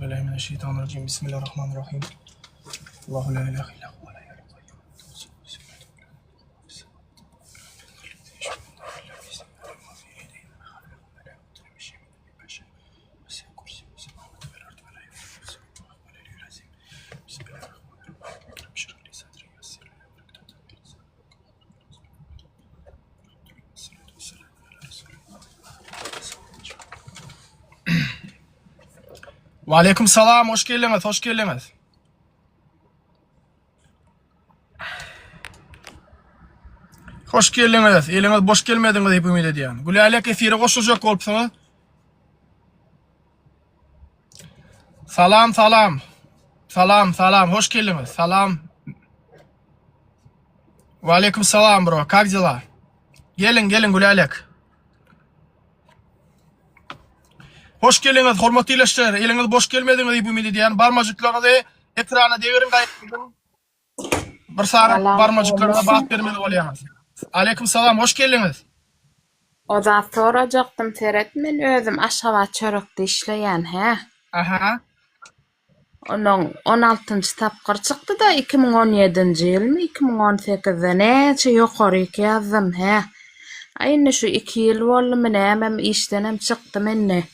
Euzubillahimineşşeytanirracim. Bismillahirrahmanirrahim. Allahu la ilahe illa huve la ilahe illa Ve aleyküm selam, hoş geldiniz, hoş geldiniz. Hoş geldiniz, eliniz boş gelmediniz deyip ümit ediyorum. Gülalek efiri koşulacak olpsunuz. Salam, salam. Salam, salam, hoş geldiniz, salam. Ve aleyküm selam bro, как дела? Gelin, gelin Gülalek. Hoş geldiniz, hormatly ileşler. Eliniz boş gelmediniz deyip ümit ediyorum. Barmacıklarınızı ekrana devirin gayet. Bir sarı barmacıklarına bat vermeli olayamaz. Aleyküm selam, hoş geldiniz. O da soracaktım Ferhat, men özüm aşağı çörükde işleyen he. Aha. Onun 16. tapqır çıktı da 2017 yıl mı 2018'de neçe yukarı yazdım he. Aynı şu 2 yıl oldu mu hem işten çıktım enne.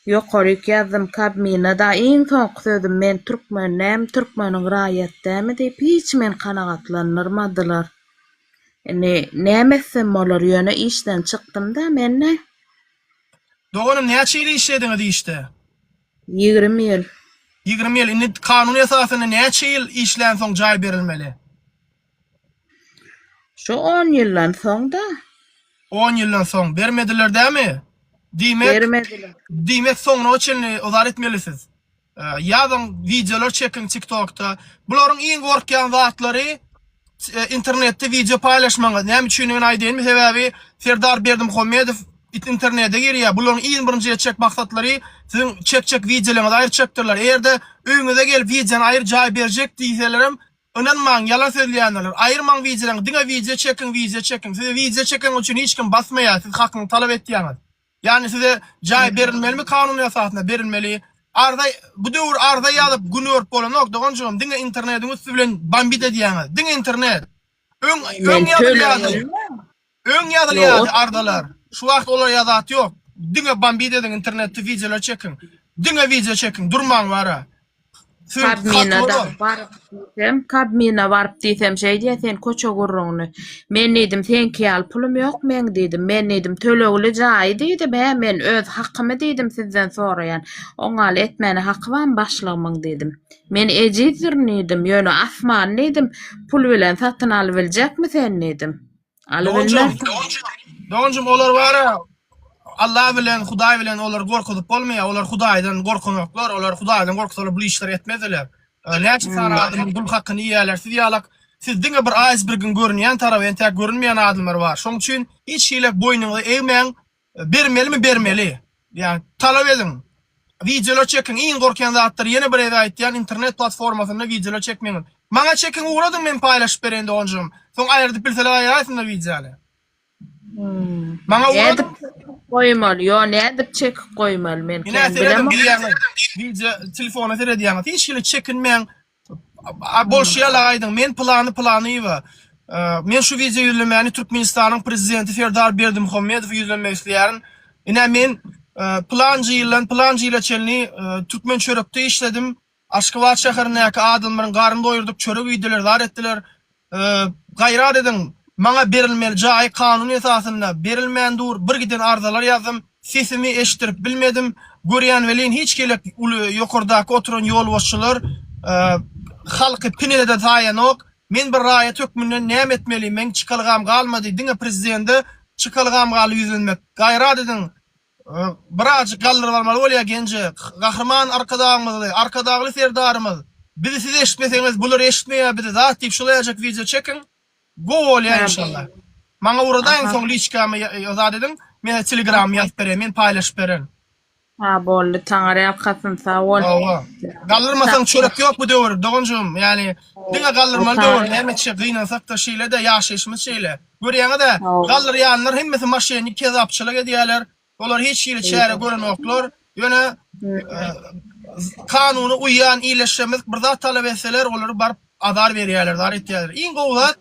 Yukarı yazdım kabmine da en son sözüm men Türkmenin gayette mi deyip hiç men kanagatlanırmadılar. Ne mesem olur yöne işten çıktım da men ne? Doğanım ne açıyla işlediniz işte? 20 yıl. 20 yıl. İndi kanun esasında ne açıyla işlen son cay verilmeli? Şu 10 yıldan sonra da. 10 yıldan son. Vermediler değil mi? Vermediler. Demek sonra o için ozar etmelisiniz. Yazın videolar çekin TikTok'ta. Bunların en korkan zatları internette video paylaşmanız. Ne için aydeyin mi sebebi Serdar Berdimuhamedov internete giriyor. Bunların en birinci çek maksatları sizin çek videolarınızı ayrı çektirler. Eğer de önünüze gelip videonu ayrı cay verecek diyselerim, inanmayın, yalan söyleyenler. Ayırman videolarını, dine video çekin. Size video çekin için hiç kim basmaya, siz hakkını talep ettiğiniz. Yani size cay verilmeli mi? Kanun esasında verilmeli. Bu dövür arda yazıp günü örp olan nokta. Oncuğum, dine internetin üstü bilen bambit ediyeniz. Dine internet. Ön yazılı ardalar. Şu vakt olar yazat yok. Dine bambit edin internette videolar çekin. Dine video çekin. Durman vara. Kabmine varıp diysem şey diye sen koça gurrunu. Men dedim sen kiyal pulum yok men dedim. Ben dedim töleğli cay dedim. Ben öz hakkımı dedim sizden sorayan. Oňal etmeni hakkı var başlamın dedim. Men ejizdir dedim. Yönü asman dedim. Pul bilen satın alıbilecek mi sen dedim. Alıbilmez. Doğuncum olar vara. Allah bilen, Huday bilen olar korkup olmaya, olar Hudaydan korkunoklar, olar Hudaydan korksalar bu işler etmezler. Näçe sana adamın dul hakkını yiýärler. Siz ýalak, siz diňe bir iceberg'in görünýän tarapy, entek görünmeýän adamlar var. Şoň üçin hiç şeýle boynuňy eýmeň, bermeli. Yani talap edin. Videolar çekin, en korkan zatlar yeni bir aýtýan internet platformasynda videolar çekmeňiz. Maňa çekin uğradım men paylaşyp berende onjum. Soň aýrdyp bilseler aýarsynlar videoly. Maňa uğradım. Koymalı, yo ne edip çekip koymalı men. Video telefona terediýän. Hiç şeýle çekinmeň. Bolşýala aýdyň. Men plany ýa. Men şu video ýüzlemäni Türkmenistanyň prezidenti Serdar Berdimuhamedov ýüzlemek isleýärin. Ine men planjy ýyla çelni Türkmen çörekde işledim. Aşgabat şäherindäki adamlaryň garyn doýurdyk çörek videolar zar etdiler. Gaýrat edin. Maňa berilmeli jay kanun esasında berilmän dur bir giden ardalar ýazdym. Sesimi eşitirip bilmedim. Görýän welin hiç gelek ýokurdaky oturan ýol başçylar halky pinede taýanok. Men bir raýat hökmünden näme etmeli? Men çykalgam galmady. Diňe prezidenti çykalgam galy ýüzlenmek. Gaýrat edin. Birazcık galdyr barmaly bolýar genje. Gahrman arkadagy serdarymyz. Bizi siz eşitmeseňiz bular eşitmeýär. Bizi zat diýip şolaýajak video çekin. Gol ya inşallah. Maňa uradan soň liçkamy ýazar dedim. Men Telegram ýazyp berem, men paýlaşyp berem. Ha boldy, taňary ýapkasyn sag bol. Gallyrmasaň çörek ýok bu döwür, dogunjum. Yani diňe gallyrmaly döwür, nämeçe gynansak da şeýle de ýaşaýşymyz şeýle. Görýäňiz-de, gallyrýanlar hemmesi maşyny kezapçylyk edýärler. Olar hiç şeýle çäre görenoklar. Ýöne kanuny uýan iyileşmez bir zat talap etseler olary barıp adar berýärler, dar etýärler. Iň gowat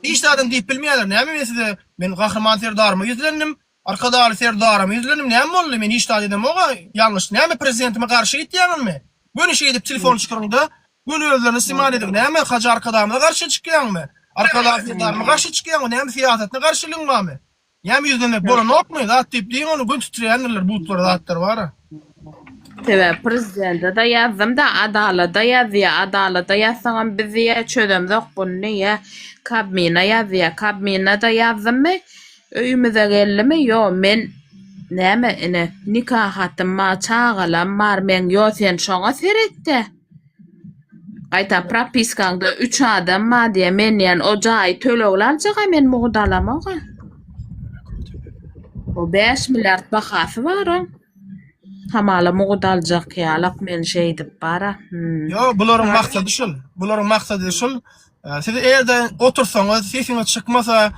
hiç adam diýip bilmeýärler. Näme mesele men gahrman serdarmy ýüzlendim, arkadaşly serdarmy ýüzlendim. Näme boldy men hiç edem oga ýalňyş. Näme prezidentime garşy gitýänmi? Bunu şey edip telefon çıkarında bunu özlerine istimal edip näme haja arkadaşyma garşy çykýanmy? Arkadaşlarıma garşy çykýanmy? Näme siýasatna garşylygyň barmy? Näme ýüzlenmek bolanokmy? Zat diýip diýen onu gün tutýanlar, butlar zatlar bar. Tebe prezidente da yazdım da adalada yazıyor. Adalada yazsam bizi çözemdik bunu ya. Kabmina yazıyor. Kabmina da yazdım mı? Öyümüze geldi mi? Yo men näme ine nikahatymma çağalam mar men yo sen şoňa seretdi. Gaýta propiskanda 3 adam ma diýe men ýan o jaý töleglerjek men mugdalamaga. O 5 milyard bahasy bar. Hamala mugdaljak ýalak men şey dip bara. Yo, bularyň maksady şol. Bularyň maksady şol. Siz eýerde otursaňyz, sesiňiz çykmasa,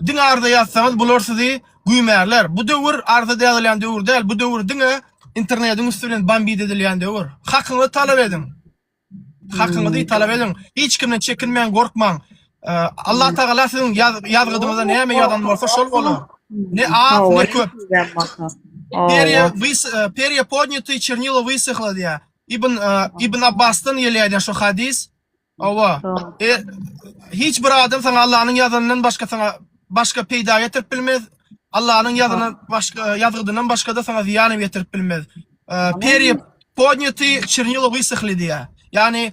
diňarda ýatsaňyz bular sizi güýmerler. Bu döwür arda däýilen döwür däl, bu döwür diňe internetiň üstünden bambi edilýän döwür. Hakyňy talap edin. Hakyňy talap edin. Hiç kimden çekinmeň, gorkmaň. Allah Taala siziň ýazgydyňyzda näme ýadan bolsa şol bolar. Ne az, ne köp. Перья подняты, чернила высохла, дия. Ibn Abbas'tan gelýär şu hadis. Owa. Hiç bir adam sana Allah'ın yazanından başka peýda getirip bilmez. Allah'ın yazanından başka yazgydyndan başka da sana ziýany getirip bilmez. Perья подняты, чернила высохли, diýär. Yani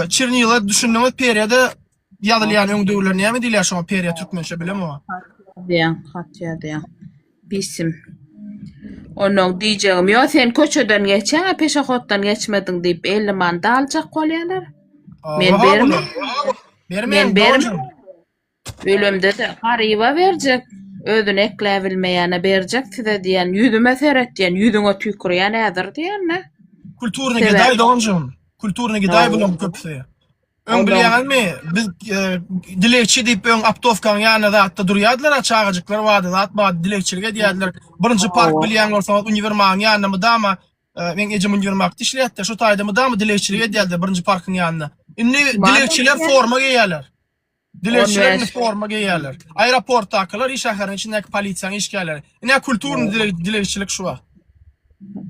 чернила düşündiňiz perьyada ýazylýan öňdüler näme diýilýär şoňa perья türkmençe bilemmi? Diýen, hatya diýen. Bisim. Onun diýjegim, yo sen köçeden geçen, peşahotdan geçmedin diýip 50 man da aljak bolýarlar. Men bermem. Men bermem. Ölümde de garyba berjek. Özüne ekle bilmeýäne berjek, size diýen, ýüzüme seret diýen, ýüzüňe tükürýän ädir diýen. Kulturny giday donjum. Kulturny giday bilen köpse. Öň bilýänmi? Biz dilekçi diýip öň aptowkaň ýanyna zatda durýardylar, çağajyklar wady, zat bady dilekçilige diýerler. Birinji park bilýän bolsa uniwermagyň ýanyna mydama, men ejim uniwermagda işleýärdi. Şu taýda mydama dilekçilige diýerler birinji parkyň ýanyna. Indi dilekçiler forma giyerler. Dilekçiler forma giyerler. Aeroportdakylar iş ahyryn içindäki polisiýanyň işgärleri. Ine kulturny dilekçilik şu wa.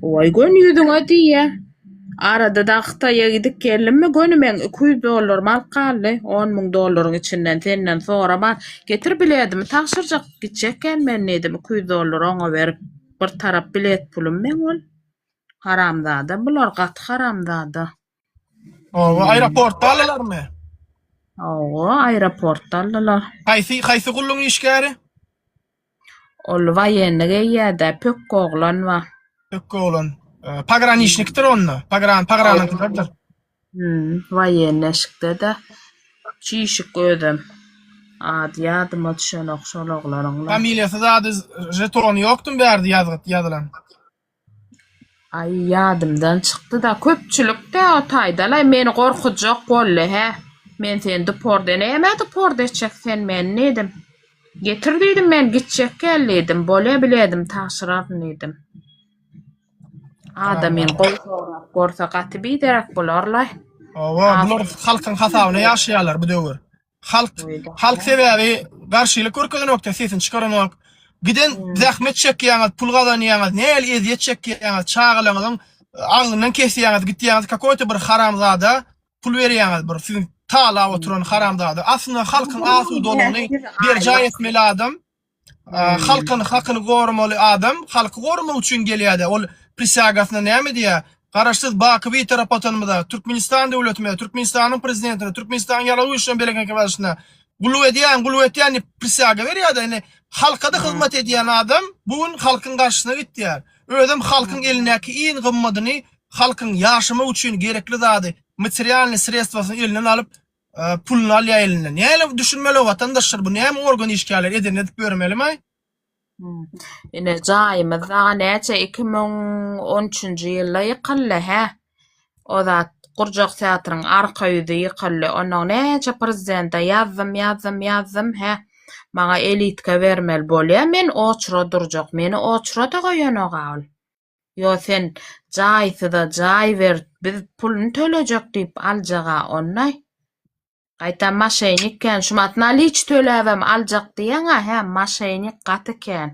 Oy gön ýüzüňe diýe. Arada da Xitay'a gidip geldim gönümen $200 mal kaldı. $10,000 içinden senden sonra mal getir biledim. Taşıracak gidecekken ben neydim $200 ona verip bir taraf bilet pulum men ol. Haramzada. Bular kat haramzada. O aeroportda alalar mı? O aeroportda alalar. Qaysi gullun işgäri? Ol vayenlige ýerde pök oglan wa. Pök oglan. Pagranişnikdir onu. Pagrannikdir. Vayenleşikde de çişik ödüm. Adi yadıma düşen okşol oğlanlar. Familiýasy da jeton ýokdum berdi ýazylan. Ay yadımdan çıktı da köpçülük de o taýdalay meni gorkujak bolly he. Men sen deport näme deport etjek sen men nedim? Getirdidim men gitjek geldim. Bolýa biledim taşyradym. Adamın gorsa gatyby derek bolarlar. Owa, bular halkyň hasabyna ýaşaýarlar bu döwür. Halk sebäbi garşylyk görkezenokda sesin çykaranok. Giden zähmet çekýäňiz, pul gazanýaňyz, näle eziýet çekýäňiz, çağalaňyň aňynyň kesýäňiz, gitýäňiz kakoýta bir haramzada pul berýäňiz, bir siziň taala oturan haramzada. Aslında halkyň asy doluny bir jaý etmeli adam. Halkyň hakyny gormaly adam, halky gormak üçin gelýär. Ol prisagasyna näme diýär? Garaşsyz Bakyby tarapatanmyda Türkmenistan döwletine, Türkmenistanyň prezidentine, Türkmenistan ýaragy üçin belegen kebaşyna gulu edýän prisaga berýär da, ene halka da hyzmat edýän adam bugün halkyň garşysyna gitdiýär. Özüm halkyň elindäki iň gymmadyny halkyň ýaşamak üçin gerekli zady, materialny sredstwasyny elinden alyp pulunu alýar elinden. Näme düşünmeli watandaşlar bu näme organ işgärler edilip görmelimi? Ine jaýymyzda näçe 2013-nji ýylda ýykyldy he. O zat Gurjak teatryň arka ýüzi ýykyldy. Onuň näçe prezidenta ýazdym he. Maňa elitka bermel bolýar. Men oçra durjak. Meni oçra da goýan ogal. Yo sen jaýsy da jaý ber, biz pulunu төлejek diýip aljaga onnay. Gaýta maşenikken şumatnaly hiç töläbem aljak diýeňa, hä maşenik gatyken.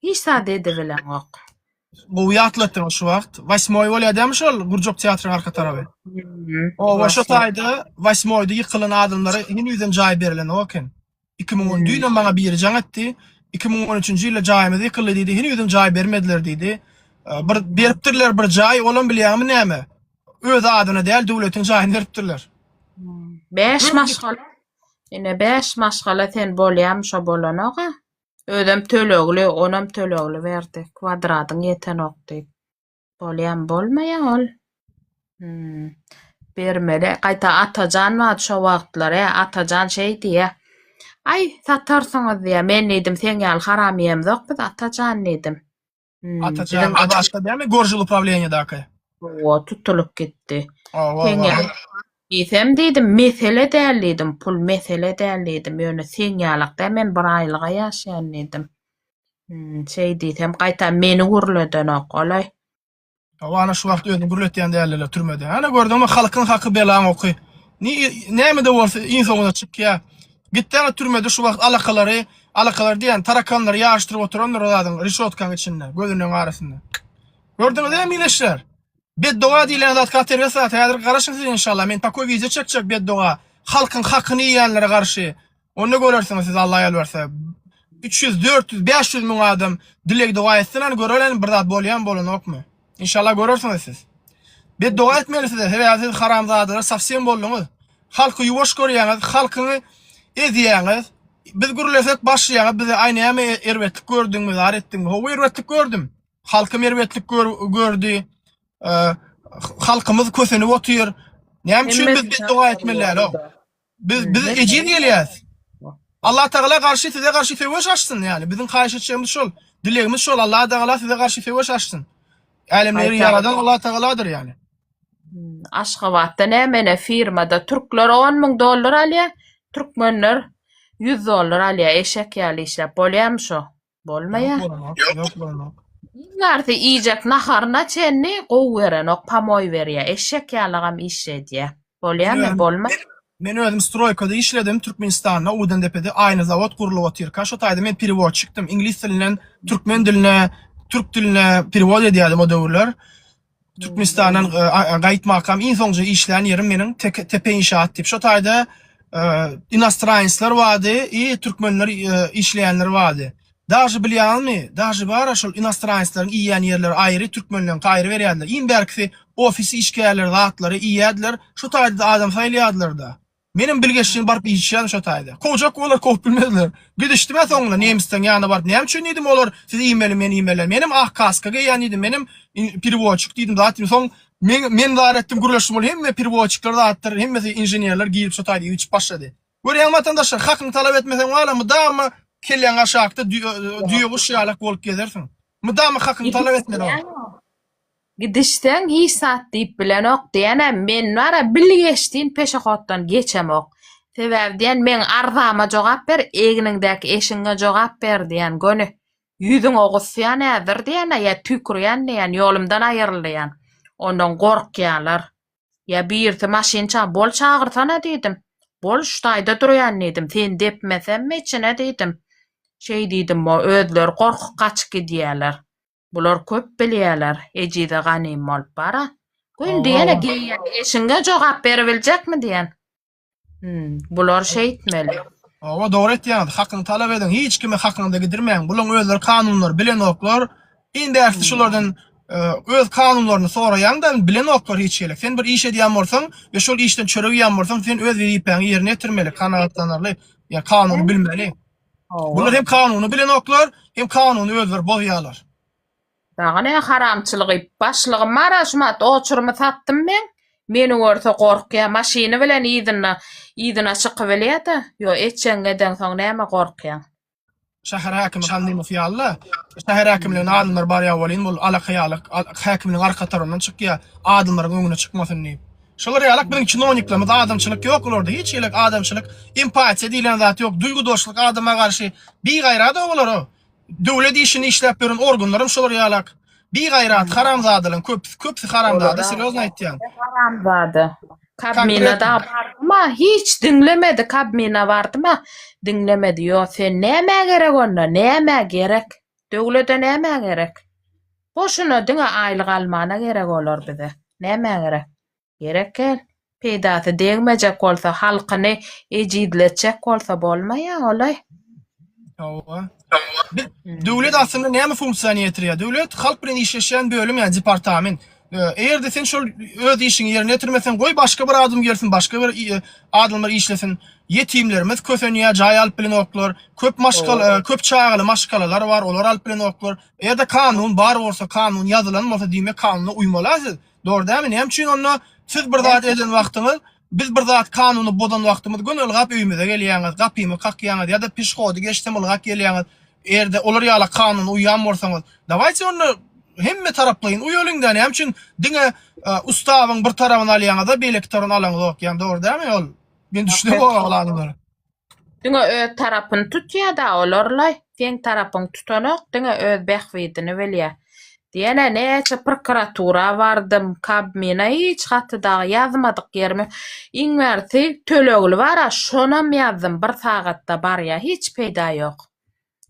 Hiç sade ede bilen ok. Bu ýatlatdyň şu wagt. 8-oý bolýardy şol Gurjok teatrynyň arka tarapy. O şu taýda 8-oýda ýykylan adamlara ýene ýüzem jaý berilen oken. 2010 ýylyna maňa biri jaňatdy. 2013-nji ýylda jaýymyz ýykyldy diýdi. Ýene ýüzem jaý bermediler diýdi. Bir beripdirler bir jaý, olam bilýärmi näme? Öz adyna däl döwletiň jaýyny beripdirler. 5 maşgala. Ine 5 maşgala sen bolýam şo bolanaga. Ödem tölegli, onam tölegli berdi. Kvadratyň ýeten ok diýip. Bolýam bolmaýa ol. Bermeli. Gaýta Atajan wagt şo wagtlar, Atajan şey diýe. Ay, satarsyňyz diýe. Men diýdim, sen ýaly haramyem zok, biz Atajan diýdim. Atajan başga dämi Gorjul upravleniýadaki. O tutulup gitdi. Sen O ýaly Bizem diýdim, mesele däl diýdim, pul mesele däl diýdim. Ýöne sen ýalykda men bir aýlyga ýaşaýan diýdim. Şey diýdim, gaýta meni gurleden ok olay. ana şu wagt özüni gürletýän däller türmede. Ana gördüňmi halkyň haky belaň oky. Näme de bolsa insanyna çykýa. Gitdiň türmede şu wagt alakalar diýen tarakanlar ýaşdyryp oturanlar oladyň rişotkaň içinde, gözüniň arasynda. Gördüňiz mileşler? Beddoğa diýilen zat kater saat häzir garaşyň siz inşallah. Men takoy video çekjek beddoğa. Halkyň hakyny ýýänlere garşy. Onu görersiňiz siz Allah ýal berse. 300, 400, 500 müň adam dilek doğa etsen görelen bir zat bolýan bolanokmy? İnşallah görersiňiz siz. Beddoğa etmelisiniz. Häzir haramzadylar safsem boldyňyz. Halky ýuwaş görýäňiz, halkyny edýäňiz. Biz gürlesek başlaýaňyz, biz aýnäme erwetlik gördüňmi, aretdiňmi? Howa erwetlik gördüm. Halkym erwetlik gördü. Halkymyz kösenip otyr. Näme üçin biz beddoğa etmeliler o? Biz ejid gelýäs. Allah Taala garşy size garşy feweş açsın yani. Bizim haýyş etjegimiz şol. Dilegimiz şol. Allah Taala size garşy feweş açsın. Alemleri yaradan Allah Taala'dır yani. Aşgabatda näme firmada türkler $10.000 alýar, türkmenler $100 alýar eşek ýaly işläp bolýarmy şo? Bolmaýar. Yok bolanok. Garty iýjek naharna çenni gowy beren ok pamoy berýär. Eşek ýalygam işledýär. Bolýarmy? Bolmaýar. Men özüm stroykada işledim Türkmenistanda, Udendepe'de aynı zavod kurulup otyr. Şo taýda men perewod çykdym. İngiliz dilinden türkmen diline, türk diline perewod edýärdim o döwürler. Türkmenistandan gaýt makam iň soňja işlän ýerim meniň tepe inşaat diýip. Şo taýda inostranslar bardy, türkmenler işleýänler bardy. Daşy bilýärmi? Daşy bar şol inostranslarň iýen ýerleri aýry, türkmenleriň gaýry berýärler. Iň berkisi ofisi işgärleri, zatlary iýerler. Şo taýda adam saýlaýardylar da. Menim bilgeçliğim barıp işleyen şo taýda. Kowjak olar kop bilmezler. Gidişdim soňra Nemisden ýanyna barıp näme üçin diýdim olar siz e-mail menim kaskaga ýanydy menim perewodçyk diýdim zaten soň men daretdim gürleşdim ol hemme perewodçyklar zatlar hemmesi inženerler giýip şo taýda üçüp başlady. Görýän watandaşlar hakyny talap etmesen wala mydama kelýän aşakda düýügi şýalak bolup gezersiň. Mydama hakyny talap etmeden. Gidişden hiç saat diýip bilen ok diýene men wara bilgeçdiň peşahotdan geçem ok. Sebäbi diýen men arzama jogap ber, eginingdäki eşiňe jogap ber diýen göni. Ýüzüň ogusýan nädir diýene ýa tükürýän diýen ýolumdan aýrylýan. Ondan gorkýarlar. Ýa birti maşynça bol çagyrtana diýdim. Bol ştaýda durýan diýdim. Sen depmesemmi içine diýdim. Şey diýdim, o özleri gorkup kaçyp gidýärler. Bular köp bilýärler. Ejide ganym bolup bara. Gün diýene geýen eşiňe jogap berebiljekmi diýen. Bular şey etmeli. O dogry etýän, hakyny talap eden, hiç kime hakynda gidirmeň. Bular özleri kanunlar bilen oklar. Indi erti şolardan öz kanunlaryny soraýan bilen oklar hiç gelek. Sen bir iş edýän bolsaň, we şol işden çöregýän bolsaň, sen öz ýeňi ýerine getirmeli, kanagatlanarly, ýa kanuny bilmeli. Bular hem kanuny bilen oklar, hem kanuny özleri bozýarlar. Daga ne haramçylygy başlygym mara şumat oçurumy satdym men. Meni görse gorkýar, maşyny bilen ýydyna çykyp bilýär-de. Yo etçengeden soň näme gorkýar? Şäher häkimi gandy mufyalla. Şäher häkimliğine adamlar bar ýawalyn bol alakaýalyk häkiminiň arka tarapyndan çykýar, adamlaryň öňüne çykmasyn diýip. Şolar ýalak bilen çinoniklerimiz adamçylyk ýok bolurdy. Hiç ýelek adamçylyk, empatiýa diýilen zat ýok, duýgudoşlyk adama garşy bir gaýrada bolar o. Döwlet işini işläp beren organlarym şolar ýalak. Bir gayrat haramzadalyň köpsi haramzada serýoz aýtýan. Haramzady. Kabmina Konkret- da bardyma, hiç dinlemedi. Kabmina bardyma, dinlemedi. Yo, sen näme gerek onda? Näme gerek? Döwlete näme gerek? Boşuna diňe aýlyk almana gerek olar bize. Näme gerek? Gerek gel. Peýdasy degmejek bolsa, halkyny ejidletjek bolsa bolmaýa olay. Ýa. Döwlet aslında näme funksiýany ýetirýär? Döwlet halk bilen işleşen bölüm ýani departament. Eğer de sen şol öz işini yerine getirmesen goý başga bir adam gelsin, başga bir adamlar işlesin. Yetimlerimiz kösenýär, jaý alyp bilen oklar. Köp çağıly maşgalalar bar, olar alyp bilen oklar. Eğer de kanun bar bolsa, kanun ýazylan bolsa diýmek kanuna uýmalysyz. Dogry dämi? Näme üçin onu siz bir zat eden wagtyňyz, biz bir zat kanuny bodan wagtymyz gönül gap öýmede gelýäňiz, gapymy kakýaňyz ýa-da pişgody geçdim ulgap gelýäňiz. Eğer de olar ýala kanun uýan bolsaňyz, dawaýçy onu hemme taraplayın. Uyolundan hem için dine ustavyň bir tarabyny alýaňyzda beýleki tarabyny alaňyz ok. Yani dogry dämi ol? Ben düşünýär bolanyňlar. Diňe öz tarapyny tutýa da olarlay. Sen tarapyň tutanok, diňe öz bähwidini bilýär. Diýene näçe prokuratura bardym, kabmina hiç gatyda ýazmadyk ýerime. Iňmersi tölegli bara, şonam ýazdym, bir sagatda barýa, hiç peýda ýok.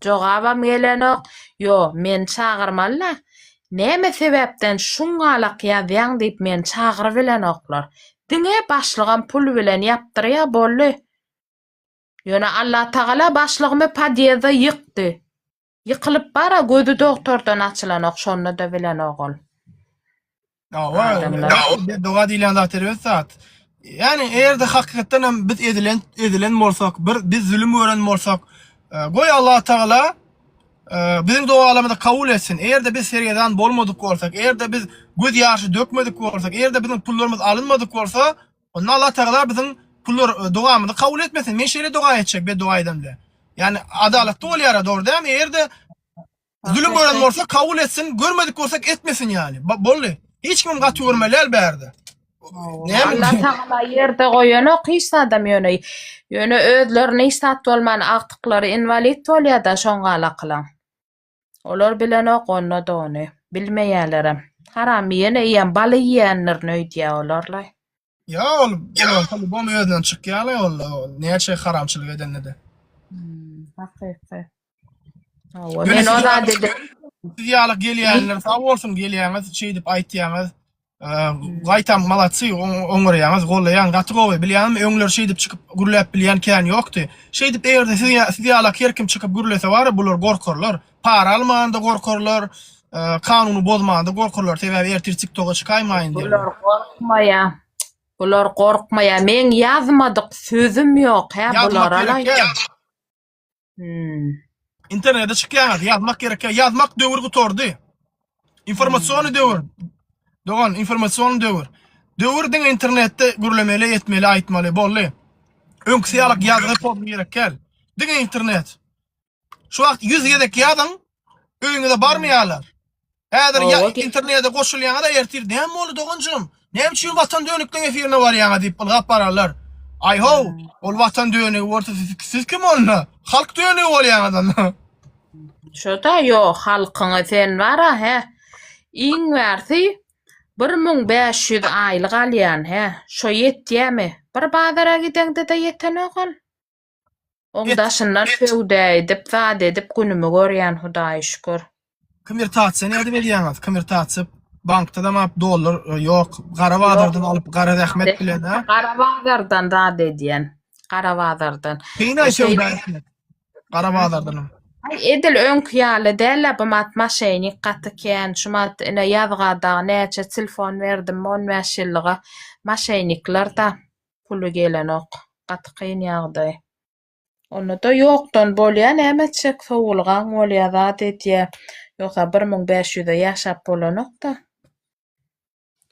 Jogabam gelenok, yo, men çağırmalylar. Näme sebäpden şuňalak ýazýaň diýip men çağıryp bilen oklar. Diňe başlygan pul bilen ýapdyrýa bolly. Ýöne Allah Taala başlygymy padyeza ýykdy. Ýykylyp bara gözü doktordan açylan ok, şonu da bilen ogul. Doğa diýlen zat erbetsat. Yani eğer de hakikaten hem biz edilen bolsak, biz zulüm gören bolsak, goý Allah Taala bizim doğa alamada kabul etsin. Eğer de biz seriyeden bolmadık bolsak, eğer de biz göz ýaşy dökmedik bolsak, eğer de bizim pullarımız alınmadık bolsa, onda Allah Taala bizim pullar dogamyzy kabul etmesin. Men şeýle doga etjek, be doga edemle. Yani adaletli bolýar, dogry dämi? Eğer de zulüm gören bolsa kabul etsin, görmedik bolsak etmesin yani. Bolly. Hiç kim gaty görmeli berde. Allah Taala ýerde goýanok hiç adam ýöne özlerini istat bolman aktyklary invalid bolýar da şoňa kılan. Olar bilen ok onda da onu bilmeýärler. Haram ýene ýen baly ýenler nöýdýär olarlar. Ya oğlum, tabii bu özünden çykýarlar ol. Näçe haramçylyk edenlerde. Hakyky. Men oda dedim. Siz ýalyk gelýänler, sag bolsun gelýäňiz, şey dip aýtýaňyz. Gaýtam malatsy, oňurýaňyz, gollaýan, gatygowy bilýärmi, öňler şey dip çykyp gürläp bilýän kän ýokdy. Şey dip eýerde siz ýalyk her kim çykyp gürlese bar, bular gorkarlar. Para almanda gorkarlar, kanuny bozmanda gorkarlar. Sebäbi ertir TikTok'a çykaýmaýyn diýip. Bular gorkmaýa. Bular gorkmaýa. Men ýazmadyk, sözüm ýok. Bular alay. İnternette çykýar, ýazmak gerek. Ýazmak döwür gutordy. Informasiýony döwür. Dogan informasiýony döwür. Döwür diň internetde gürlemeli, etmeli, aýtmaly bolly. Öňkisi ýalyk ýazgyp bolmaly gerek gel. Diň internet. Şu wagt 100 gedek ýazyň, öňüňde barmaýarlar. Häzir internetde goşulýaňa da ertir. Näme bolu doganjym? Näme üçin Watan Dönükden efirine barýaňa diýip gap bararlar. Ay ho, ol Watan Dönügi orta siz kim olna? Halk dönügi bolýaňydan. Şoda ýok, halkyňy sen bara he. Iňwersi 1500 aýlyk alýan he. Şo ýetýärmi? Bir bazara gideňde de ýetenok. Oňdaşyndan söwde edip, zat edip günümi görýän Hudaýa şükür. Konvertasiýa näde berýäňiz? Konvertasiýa bankda da map dollar ýok, Garawazardan alyp Gara Rahmet bilen ha. Garawazardan da edýän. Garawazardan. Peýna söwde. Garawazardan. Edil öňkýaly däl bu mat maşyny gatykän, şu mat ene ýazgada näçe telefon berdim 15 ýyllyga. Maşynikler da pulu gelenok, gatykyn ýagdy. Onu da ýokdan bolýan ämetçek sowulgan bolýar zat etýär. Ýoksa 1500-de ýaşap bolanok da.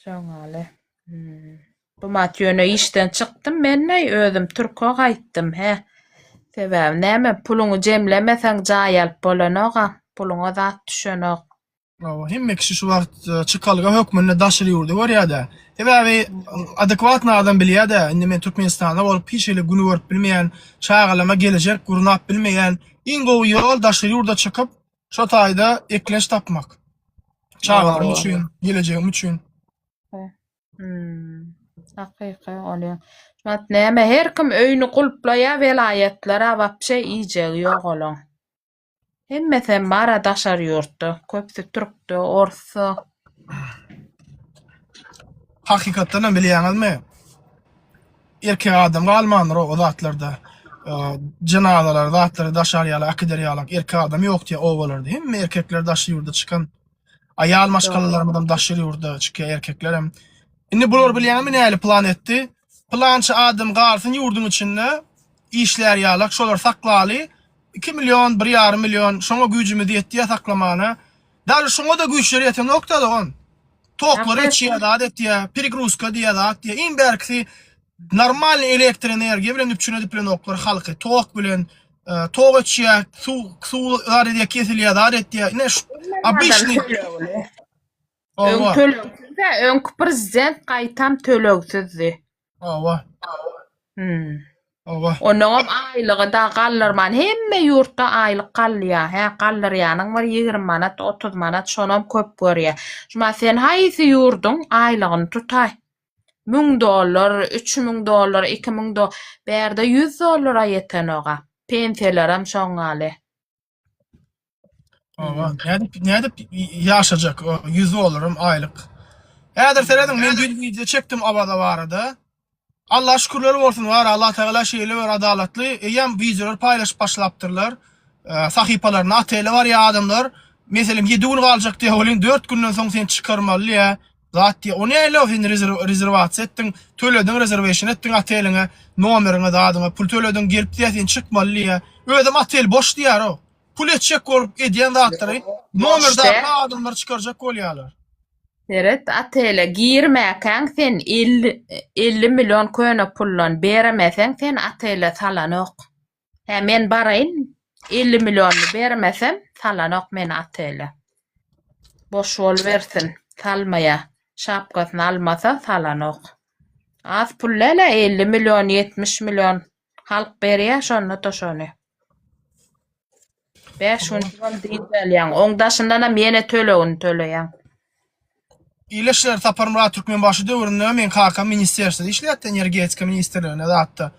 Joňaly. Bu mat ýöne işden çykdym men özüm Türk'e gaýtdym he. Sebäbi näme puluňy jemlemeseň jaý alyp bolanoga, puluňa zat düşenok. Hemme kişi şu wagt çykalga hökmünde daşyry ýurdy görýär-de. Sebäbi adekwatny adam bilýär-de, indi men Türkmenistanda bolup hiç ele güni görüp bilmeýän, çağalama gelecek gurnap bilmeýän, iň gowy ýol daşyry ýurda çykyp şo taýda ekleş tapmak. Çağlarım üçin, geleceğim üçin. Haqiqi oluyor. Şumat näme her kim öýünü gulplaya velayetlere vapşe iýjegi ýok olan. Hemmesen bara daşar ýurtda. Köpsi türkdi, orsy. Hakikatdan bilýäňizmi? Erkek adam galmandyr o zatlarda. Cenazalar, zatları daşar ýaly, akider ýaly. Erkek adam ýok diýe o bolardy. Hemme erkekler daşy ýurda çykan. Ayal maşgallalarymdan daşy ýurda çykan erkeklerim. Indi bular bilýärmi näle plan etdi? Plançy adam galsyn ýurdun içinde işler ýaly, şolar saklaly. 2 milyon, 1,5 milyon şoňa güýjümi diýetdi saklamana. Dar şoňa da güýçleri ýeten noktada on. Toklar etýär da diýär, perigruska diýär da diýär. Iň berkisi normal elektr energiýa bilen üpçünedip bilen oklar halky tok bilen tok etýär, suwlar diýär kesilýär da diýär. Ne abişni. Öňkü prezident gaýtam tölegsizdi. Awa. Awa. Onuň aýlygy da gallarman hemme ýurtda aýlyk galýar. Gallar ýanyň bir 20 manat, 30 manat şonam köp görýär. Şuma sen haýsy ýurdun aýlygyny tutay. $1000, $3000, $2000 berde $100 ýeten oga. Pensiýalaram şoňaly. Awa. Näde ýaşajak $100 aýlyk. Häzir seredin men video çekdim abada barada. Allah şükürler olsun var. Allah Teala şeýle we adalatly. Eýem videolar paýlaşyp başlapdyrlar. Sahypalaryna ately var ya adamlar. Meselem 7 gün galjak diýe bolyn 4 günden soň sen çykarmaly ya. Zat diýe onu ýa-la sen rezerwasiýa etdiň, töledin, reservation etdiň atelyňe, nomeriňe dadyňa pul töledin, gelip diýe sen çykmaly ya. Özüm atel boş diýär o. Pul etjek bolup edýän zatlary nomerde adamlar çykarjak bolýarlar. Seret atele girmäkäň sen 50 milyon köne pullan beremesen sen atele salanok. Men barayn 50 milyonu bermesem salanok men atele. Boş bol versin salmaya. Şapkasyny almasa salanok. Az pullala 50 milyon 70 milyon halk berýär şonu da şonu. 5 milyon diýilýän. Oňdaşyndan mene töleýän. İleşler taparmra Türkmen başı döwründe men KK ministerstwede işletdi, energetika ministerliğine de hatta.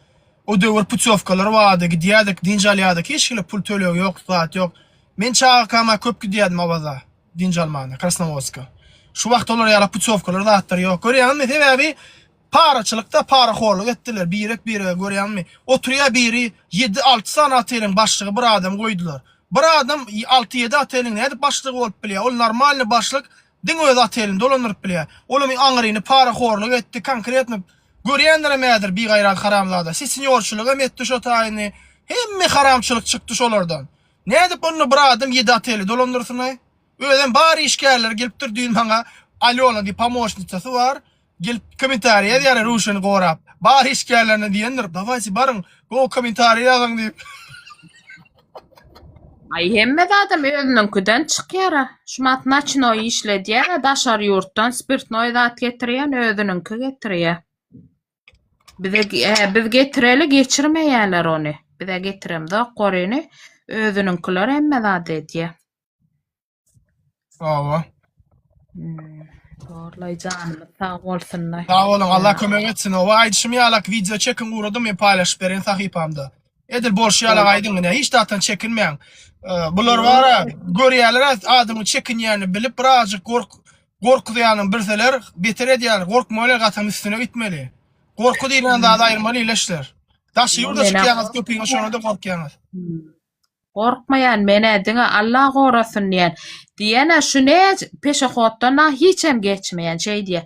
O döwür putyovkalar wada gidýärdik, dinjalýardyk, hiç kile pul töleýär ýok, zat ýok. Men çağkama köp gidýärdim abaza, dinjalmana, Krasnovodska. Şu wagt olar ýaly putyovkalar zatlar ýok. Görýänmi? Sebäbi paraçylykda paraxorluk etdiler, birek görýänmi? Oturýar biri 7-6 sana atelyň başlygy bir adam goýdular. Bir adam 6-7 atelyň näde başlygy bolup bilýär? Ol normalny başlyk diň öz atelyň dolandyryp bilýär. Olamyň aňryny paraxorluk etdi, konkretni görýänler mädir bir gaýrat haramzada. Sinyorçylyk hem etdi şo taýyny. Hemme haramçylyk çykdy şolardan. Näde bunu bir adam 7 ately dolandyrsyny? Özüm bari işgärler gelip durdyň maňa Alona diýip pomoçniçasy var. Gelip kommentariýa ýa-da Ruşany gorap. Bari işgärlerine diýendir. Davaýsy barın, go kommentariýa ýazyň diýip. Ay hemme de adam özününküden çykýar. Şumat naçnoy işledýär, daşar ýurtdan spirtnoy zat getirýän, özününki getirýär. Biz getireli geçirmeýärler ony. Bize getiremde goryny özününkiler hemme zat edýär. Awa. Gorlay canım, sağ bolsunlar. Sağ olun, Allah kömek etsin. O aýdyşym ýalak video çekin uğradım, men paýlaşyp beren sahypamda. Edil boş ýalak aýdyň, hiç datan çekinmeýän. Bular wara görýärler, adamy çekinýäni bilip birazjyk gorkudýanyň bilseler, beter edýär, gorkmaýlar gatam üstüne gitmeli. Gorku diýilen zat aýyrmaly ileşler. Daşy ýurda çykýanyz köpüňe şonu da gorkýanyz. Korkmayan mene diňe Allah gorasyn diýene şune peşehoddan hiç hem geçmeýän şey diýe.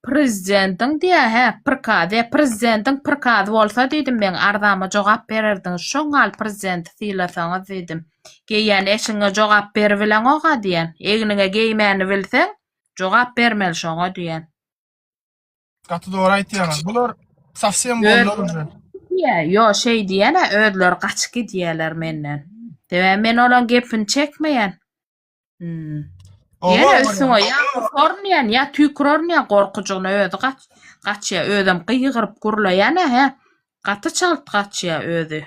Prezidentiň diýe prezidentiň prikazy bolsa diýdim men ardama jogap bererdiň. Şoňal prezident diýleseňiz diýdim. Geýän eşiňe jogap berbilen oga diýen. Egniňe geýmäni bilseň jogap bermeli şoňa diýen. Gaty dogry aýtýaňyz. Bular safsem bolýar. Yo şey diýene ödler gaçky diýerler menden. Debe men olan gepini çekmeýän. Ýa üstüňe ýa ýa tükrörnýän gorkujugyny özi gaçýa özüm gyýgyryp gurlaýan gaty çalt gaçýa özi.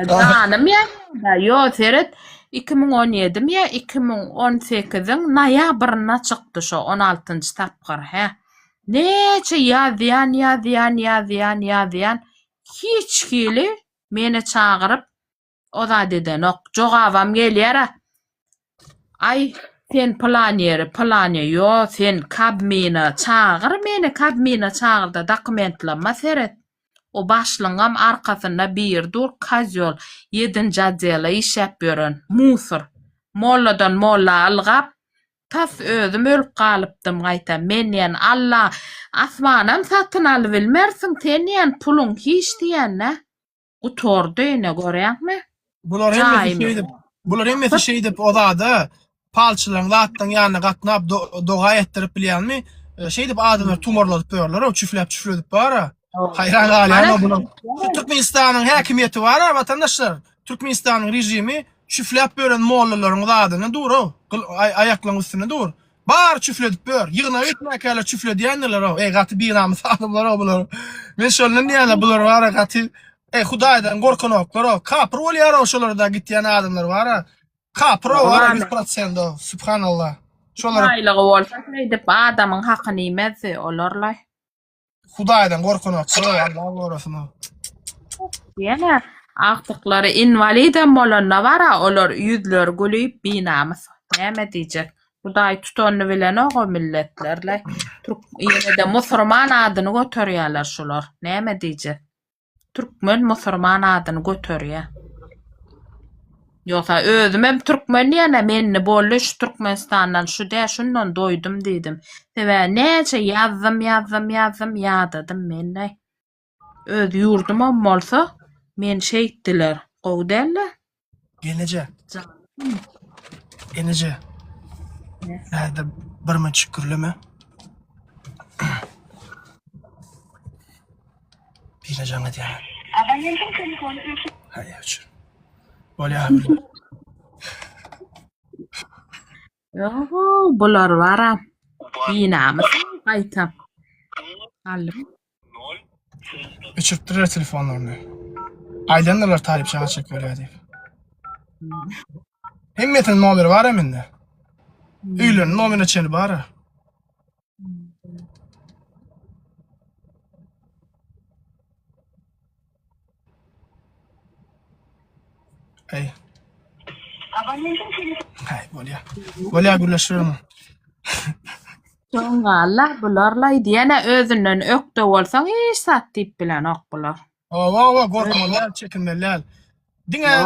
Danım ýa yo seret 2017 mi 2018'in noyabrına çykdy şo 16-njy tapgyr he. Neçe ýazýan hiç kili meni çagyryp o da deden ok jogabam gelýär. Ay sen planiye yo sen kabmina çağır meni kabmina çağırda dokumentlama seret. O başlangam arkasında bir dur kazyol 7-nji adjela iş yapýaran musor. Molladan molla algap tas özüm ölüp galypdym gaýta. Men ýan Allah asmanam satyn alyp bilmersiň sen ýan pulun hiç diýenne. Gutordy ene görýärmi? Bular hemmesi şey dip odada palçylaryň zatdan ýanyna gatnap doga etdirip bilýärmi? Şey dip adamlar tumorladyp berler, o çüflep bara. Hayran galýan bunu. Türkmenistanyň häkimiýeti bar, vatandaşlar. Türkmenistanyň rejimi çüflep beren mollalaryň zadyny dur. Ayaklaryň üstüne dur. Bar çüfledip ber. Ýygyna etmäkäler çüfledýänler o. Gaty bir namys adamlar o bular. Men şolny ýa-da bular bar gaty Hudaýdan gorkanoklar o. Kapr bolýar şolarda gitýän adamlar bar. Kapr bar 100%. Subhanallah. Şolar Aýlygy bolsa diýip adamyň hakyny ýemezdi olarlar. Hudaýdan gorkanoklar Allah gorasyň. Ýene aktyklary invalidem bolanlar bara olar ýüzleri gülüýip binamys. Näme diýjek? Hudaý tutanyny bilen o milletlerle Türk ýene-de musulman adyny göterýärler şolar. Näme diýjek? Türkmen musulman adyny göterýär. Ýoksa özüm hem türkmen ýene menni bolly şu Türkmenistandan şundan doýdum diýdim. Ve näçe ýazdym ýadadym men. Öz ýurdum bolsa men şeýtdiler. Gowdalla. Gelece. Näde birme şükürleme. Bir jana diýär. Abonentin telefonu öçüp. Hayır, uçur. Bolýar. Yo, bular bara. Binamys gaýtam. Alym. Uçurtdyrar telefonlaryny. Aýlandylar talip şaha çek berýär diýip. Hemmetin nomeri bar eminde. Üýlerin nomerini çeni bar. Hey. Abonentin telefonu. Hay bolýar gülleşirim. Soňra bularla diýene özünden ökde bolsaň hiç sat diýip bilen ok bular. Wa gorkmalar, çekinmeler. Diňe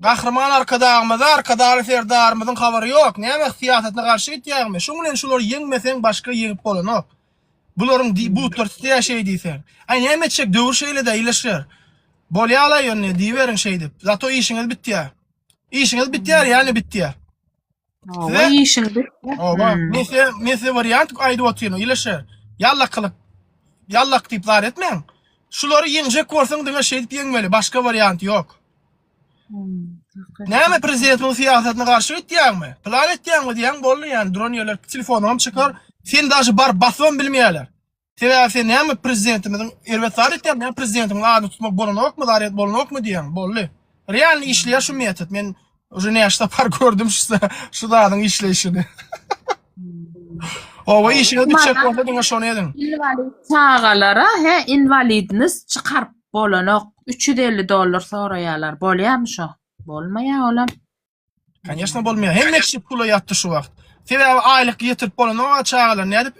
gahrman arkadaşymyz, ferdarymyzyň habary ýok. Näme siýasatyna garşy gitýärmi? Şoň bilen şolar ýeňmesen başga ýeňip bolanok. Bularyň bu türlü şey diýsen. Ay näme çek döwür şeýle de ileşir. Bolýala ýöne diýerin şey dip. Zato işiňiz bitýär. İşiňiz bitýär, ýani bitýär. O işin bitdi. Mese variant aýdy otyny ileşir. Yallak diýip zar etmeň. Şolary ýeňjek bolsaň diňe şey diýip ýeňmeli, başga variant ýok. Näme prezidentiň siýasatyna garşy gitýärmi? Plan etýärmi diýen boldy ýani dron ýeler telefonum çykar. Sen daşy bar basam bilmeýärler. Sen näme prezidentimiň erwetsar etýär, näme prezidentiň adyny tutmak bolanokmy, daret bolanokmy diýen boldy. Real işleýär şu metod. Men уже näçe par gördüm şu dadyň işleýişini. O işini bitjek bolsa diňe şonu edin. Invalid çağalara invalidiniz çıkarıp bolanok $350 soraýarlar. Bolýarmy şo? Bolmaýar olam. Конечно bolmaýar. Hemme kişi pula ýatdy şu wagt. Sebäbi aýlyk ýetirip bolanok çağalar nädip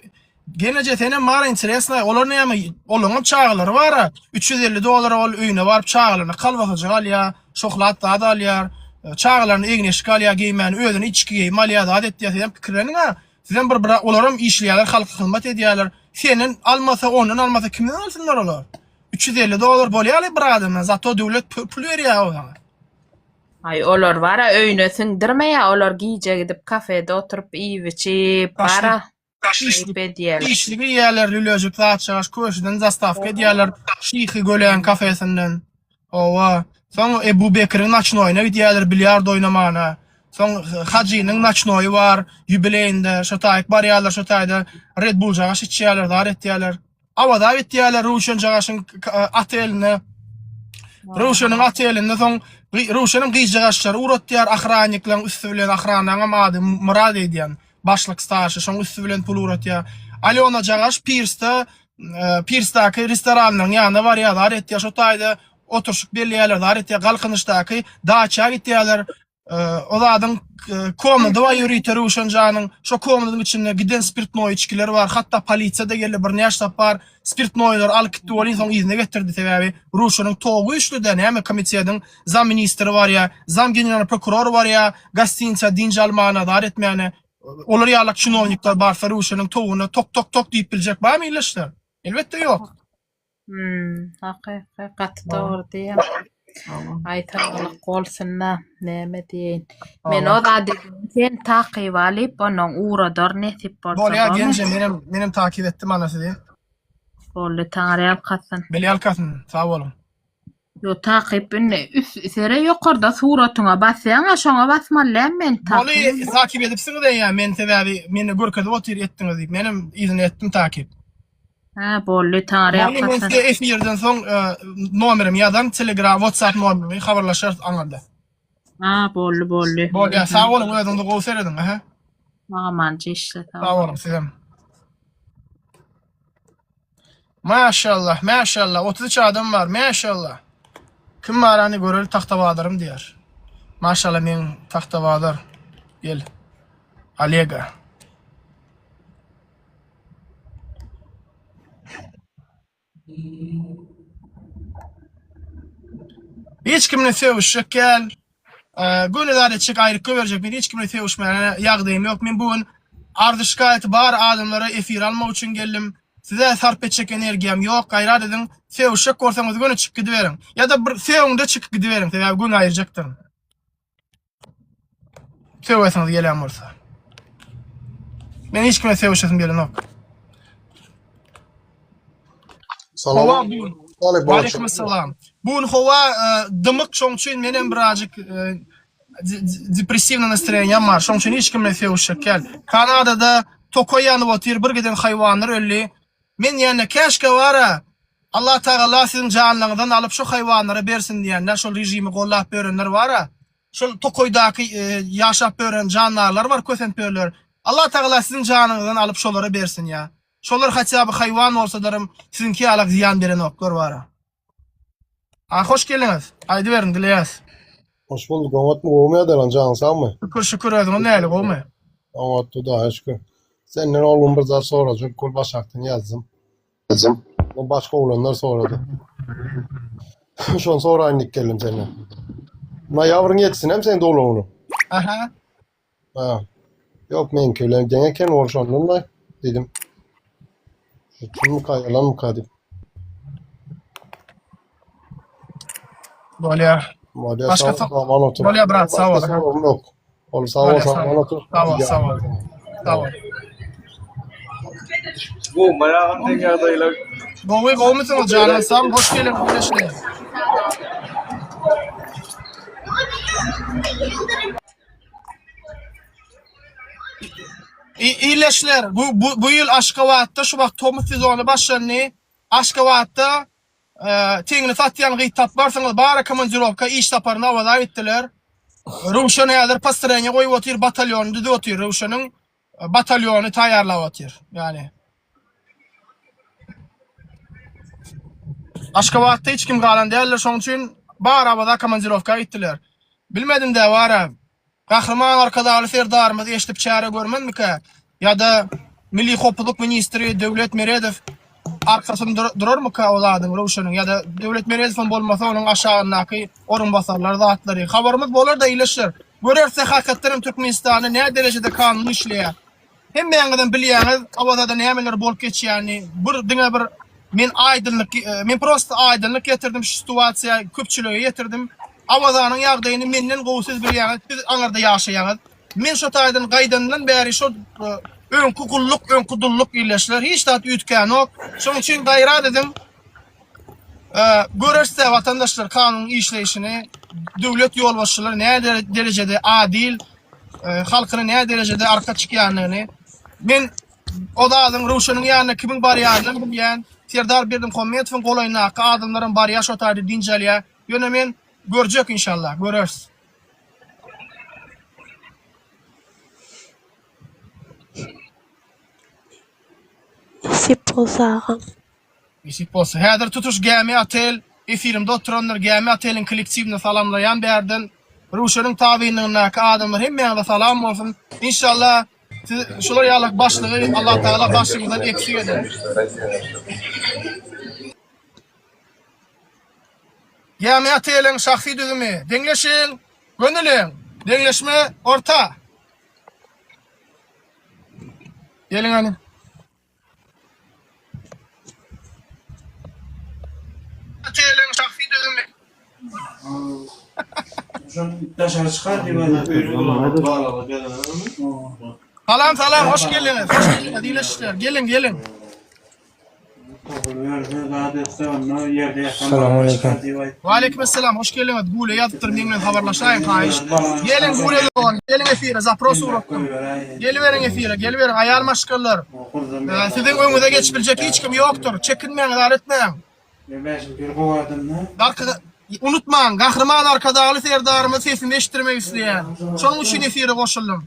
genece sene mara interesna olar näme olanyp çağalary bar. $350 ol öýüne baryp çağalaryny kalwasaja alýar, şoklat da alýar. Çağalaryny egine şkalýa geýmän, özüni içki geýip malýa da adet diýýär pikirlerini ha. Sizden bir olarym işleýärler, halka hyzmat edýärler. Senin almasa ondan almasa kimden alsınlar olar? $350 bolýar bir adamdan, zato döwlet pul berýär o. Ay olar bara öýüne siňdirmeýär, olar giýje gidip kafede oturup iýip içip bara. İşligi ýerler lülejip zat çagaş köşeden zastavka edýärler. Şyhy gölen kafesinden. Owa. Soň Ebu Bekir'in naçnoyuna gidýärler bilyard oynamana. Soň Hacı'nın naçnoyu var, jubileýinde, şotaýyk barýarlar, şotaýda Red Bull jagaş içýärler, dar etýärler. Awada etýärler Ruşen jagaşyň ateline. Ruşanyň atelinde soň Ruşanyň gyjygaşçary uratýar ahranyklaryň üstü bilen ahranaňa mady murad edýän başlyk staşy şoň üstü bilen pul uratýar. Alona Jagaş Pirs'taki restoranyň ýanynda barýarlar etýär şo taýda oturşyk belliýärler dar etýär galkynışdaky daça gitýärler. Oladyň komnady we ýürüýter Ruşanyň şo komnadyň içinde giden spirtnoy içkiler bar. Hatda polisiýa da geldi bir näçe tapar spirtnoylar alyp gitdi bolýan soň izine getirdi sebäbi Ruşanyň togy üçlüden hem komitiýanyň zam ministri bar ýa, zam general prokuror bar ýa, gastinça dinç almana dar etmäne. Olar ýalyk çynowniklar bar Ruşanyň togyny tok tok tok diýip biljek barmy illeşler? Elbetde ýok. Hakykat dogry diýär. Aýtalyk bolsunna näme diýin. Men o da sen takyp alyp onuň uradar netip bolsa. Bolýar genje menim takip etdim anasy diýip. Bolly taňry alkasyn. Beli alkasyn, sag bolun. Yo takyp sere ýokarda suratyňa basýaň, şoňa basmaly men Bolly takip edipsiňiz ya men sebäbi meni görkedi otyr etdiňiz diýip menim izini etdim takip. Ha, bolly taňry alkasyn. Men efirden soň nomerim ýazan Telegram, WhatsApp nomerimi habarlaşar aňarda. Ha, bolly. Bolýar, sag bolun, özüňde gowy edin, ha. Maňmançy işle Sag bolun, sizem. Maşallah, maşallah. 33 adam var, maşallah. Kim var hani göreli Taxtabadyrym diýär. Maşallah men Taxtabadyr. Gel. Alega. Hiç kimle sevişik gel. Gönüllerde çık ayrıkı verecek. Ben hiç kimle sevişmeyene ýagdaýym ýok. Men bugün ardy şikaýaty bar adamlara efir almak üçin geldim. Size sarp etjek energiýam ýok. Gaýrat edin. Sevişik görseňiz göne çık gidiveriň. Ya da bir sewiňde çık gidiveriň. Sebäbi gün aýyrjakdyr. Seweseňiz gelýän bolsa. Men hiç kimle sevişesim gelen ýok. Salam. Aleyküm selam. Bugün hava dymyk şoň üçin menem birazjyk depressiwne настроениýam bar. Şoň üçin hiç kimle sevişek gel. Kanadada tokoýanyp otyr bir giden haýwanlar ölli. Men ýene käşke wara Allah Taala siziň janlyňyzdan alyp şu haýwanlara bersin diýenler, şol rejimi gollap berenler wara. Şol tokoýdaky ýaşap beren janlarlar bar, kösenpörler. Allah Taala siziň janyňyzdan alyp şolara bersin ýa. Şolar haçaby haýwan bolsalarym sizinki alyk ziýan beren oklar wara. Hoş geliniz. Aýdy berin Gilyas. Hoş bulduk. Amat mı olmaya da lan canın sağ mı? Şükür edin. Näle bolmaý? Amat da şükür. Senden oğlum bir zar soracak. Kul başaktın yazdım. O başka oğlanlar soradı. Şon sonra aynı geldim seninle. Ma yavrun yetsin hem sen dolu onu. Aha. Ha. Yok men köylenken orşandım da dedim. Kim mi kayalan mı kadim? Bolýar. Başka zaman otur. Bolýar brat, sağ ol. Yok. Oğlum sağ ol, zaman otur. Sağ ol. Sağ ol. Bu Mayahan tekrardayla Gowy gowmysyň janyň sam hoş gelin güleşle. İyileşler. Bu yıl Aşgabatda şu wagt tomut sezonu başlandy. Aşgabatda teňini satýan gytap barsaňyz bara komandirovka iş taparyna awada etdiler. Ruşan ýadyr pastranya goýup otyr batalyony düzüp otyr. Ruşanyň batalyony taýýarlap otyr. Yani Aşgabatda hiç kim galan däller, şoň üçin bar awada komandirovka etdiler. Bilmedim de wara Gahrman arkadaşlar serdarymyz eşitip çare görmenmike ya da Milli Hopuluk Ministri Döwlet Meredew arkasynda durarmyka oladyň Ruşanyň ya da Döwlet Meredew bolmasa onuň aşagyndaky orunbasarlar zatlary habarymyz bolar da iýleşir. Görersek hakykatdan Türkmenistany näme derejede kanun işleýär. Hem meňden bilýäňiz awada nämeler bolup geçýärni bir diňe bir men prosta aýdynlyk getirdim şu situasiýa köpçülüge getirdim. Awazanyň ýagdaýyny menden gowsuz bilýäňiz, siz aňarda ýaşaýaňyz. Men şu taýdan gaýdandan bäri şu öňkü gulluk, öňkü dulluk iýleşler hiç tat ütkän ok. Şoň üçin gaýrat edim. Görerse watandaşlar kanun işleyişini, döwlet ýolbaşçylary näme derejede adil, halkyny näme derejede arka çykýanlygyny men o dadyň Ruşanyň ýanyna kimin bar ýardyny bilýän, Serdar Berdim Homedowyň golaýyna adamlaryň bar ýaş otaýdy dinjelýä Ýöne men görjek inşallah, göreriz. Isip bolsagam. Isip bolsa. Häzir tutuş Gäme Atel efirimde oturanlar Gäme Atel'in kolektivine salamlayan berden Ruşanyň tabiinliğindäki adamlar hemmeňe salam bolsun. İnşallah şular ýalyk başlygy Allah Taala başymyzdan eksik eder. Gäme Atel'in şahsy düzümi. Deňleşiň, gönüliň, deňleşme orta. Geliň hani. Atel'in şahsy düzümi. Dışarı çıkar diye Salam, hoş geldiniz. Hoş geldiniz. Dileşler. Gelin. Selamünaleyküm. Wa aleykümselam, hoş geldiniz. Gule ýazypdyr, meňle habarlaşaýyn haýyş. Gelin gule dogan, gelin efire, zapros uratdym. Geliveriň efire, geliveriň aýal maşgallar. Siziň öňüňize geçip biljek hiç kim ýokdur. Çekinmeň, garetmeň. Unutmaň, gahrman arkadaşly serdarymyz sesini eşitdirmek isleýär. Şonuň üçin efire goşuldum.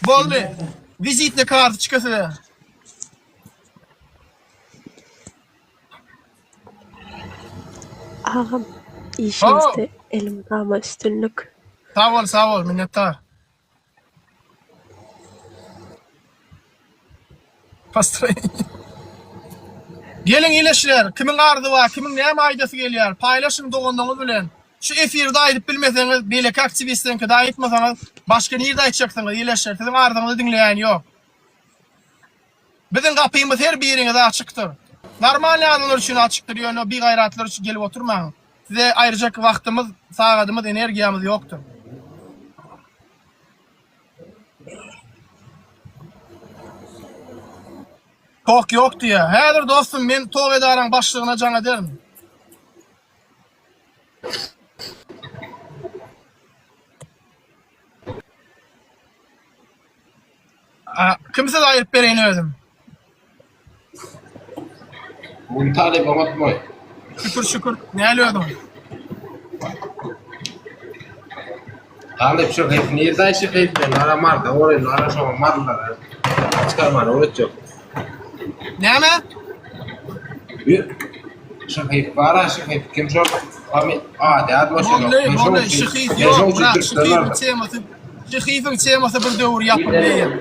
Boldy. Vizitli kartçykasy. Ağam işinizde elim dama üstünlük. Sağ ol, minnettar. Pastırayın. Gelin iyileşler, kimin ardı var, kimin näme aýdasy gelýär, paýlaşyň dogandaňyz bilen. Şu efirde aýdyp bilmeseňiz, beýleki aktivistleriniňki de aýtmasaňyz, başga nirde aýtjaksyňyz iyileşler, siziň ardyňyzy dinleýän ýok. Biziň gapymyz her biriňize açykdyr. Normal adamlar üçin açykdyr, ýöne bir gaýratlar üçin gelip oturmaň. Size aýryjak wagtymyz, sagatymyz, energiýamyz ýokdur. Tok ýokdy ýa. Häzir dostum, men tok edaraň başlygyna jaň ederim. Kimse de aýryp bereýin özüm. Bu talep amatmoy. Şükür. Näle ödüm? Talep şu hep nirdaýşy hepden aramarda, orayla araşama marlar. Çıkarman öğretecek. Näme? Şu hep para, şu hep kim şu? De adma şu. Mollay, şyhyf ýok, bırak, şyhyfyň temasy bir döwür ýapylýar.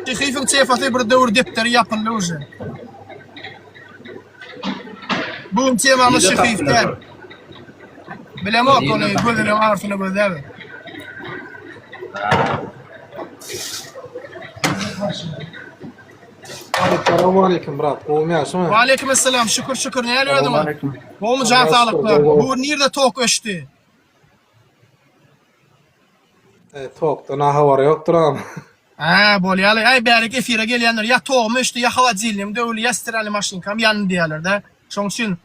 Şyhyfyň temasy bir döwür depteri ýapyldy uje. Bu temamyz şyhyfden. Bilemok ony gözüne arsyna gözläp. Selamünaleyküm brat. Olmaýaşmy? Wa aleykümselam, şükür. Näle ödüm? Bolmy jan salyklar. Bu nirde tok öşdi. Tokda nahavar ýokdur am. Bolýaly. Ay bärik efire gelýänler ýa togmy öşdi, ýa hawa jilim, döwli ýastyraly maşynkam ýandy diýerler-de. Şoň üçin.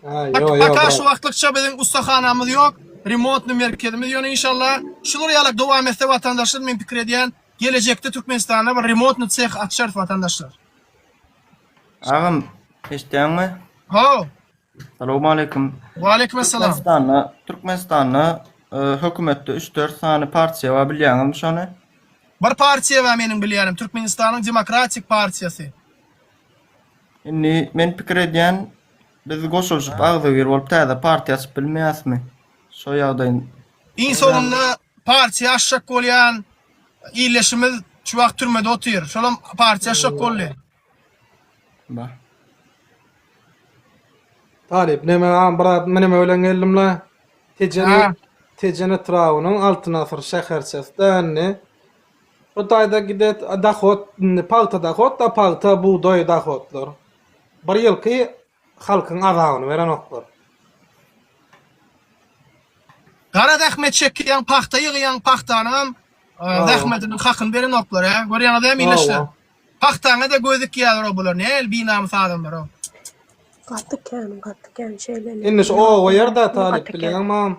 Aka şu wagtlykça biziň ustahanamyz ýok. Remontny merkezimiz ýöne inşallah. Şular ýalyk dowam etse watandaşlar men pikir edýän, gelecekde Türkmenistanda bir remontny cech açar watandaşlar. Ağam, eşitýärmi? Ho. Assalamualaikum. Wa aleykümselam. Türkmenistan'a hökümetde 3-4 sany partiýa bar bilýäňizmi şonu? Bir partiýa we meniň bilýärim, Türkmenistanyň Demokratik Partiýasy. Indi men pikir edýän, biz goşulyp agdy bir bolup täze partiýa açyp bilmeýäsmi? Şo ýagdaýyn. İň sonunda partiýa aşak bolýan illeşimiz şu wagt türmede otyr. Şolam partiýa aşak boldy. Ba. Talip näme am brat, menime ölen geldim la. Tejene Trawynyň Altynasır şäherçesinde. O taýda gidet dahot, palta dahot da palta buğday dahotlar. Bir ýylky halkyň azagyny beren oklar. Gara rahmet çekýän paxta ýygyň paxtanyň rahmetiniň hakyny beren oklar, görýäňiz hem ileşler. Paxtana da gözük ýalar o bular, näl binamy sadamlar o. Gattyken şeýleler. Indi şu o ýerde talip bilýärmi?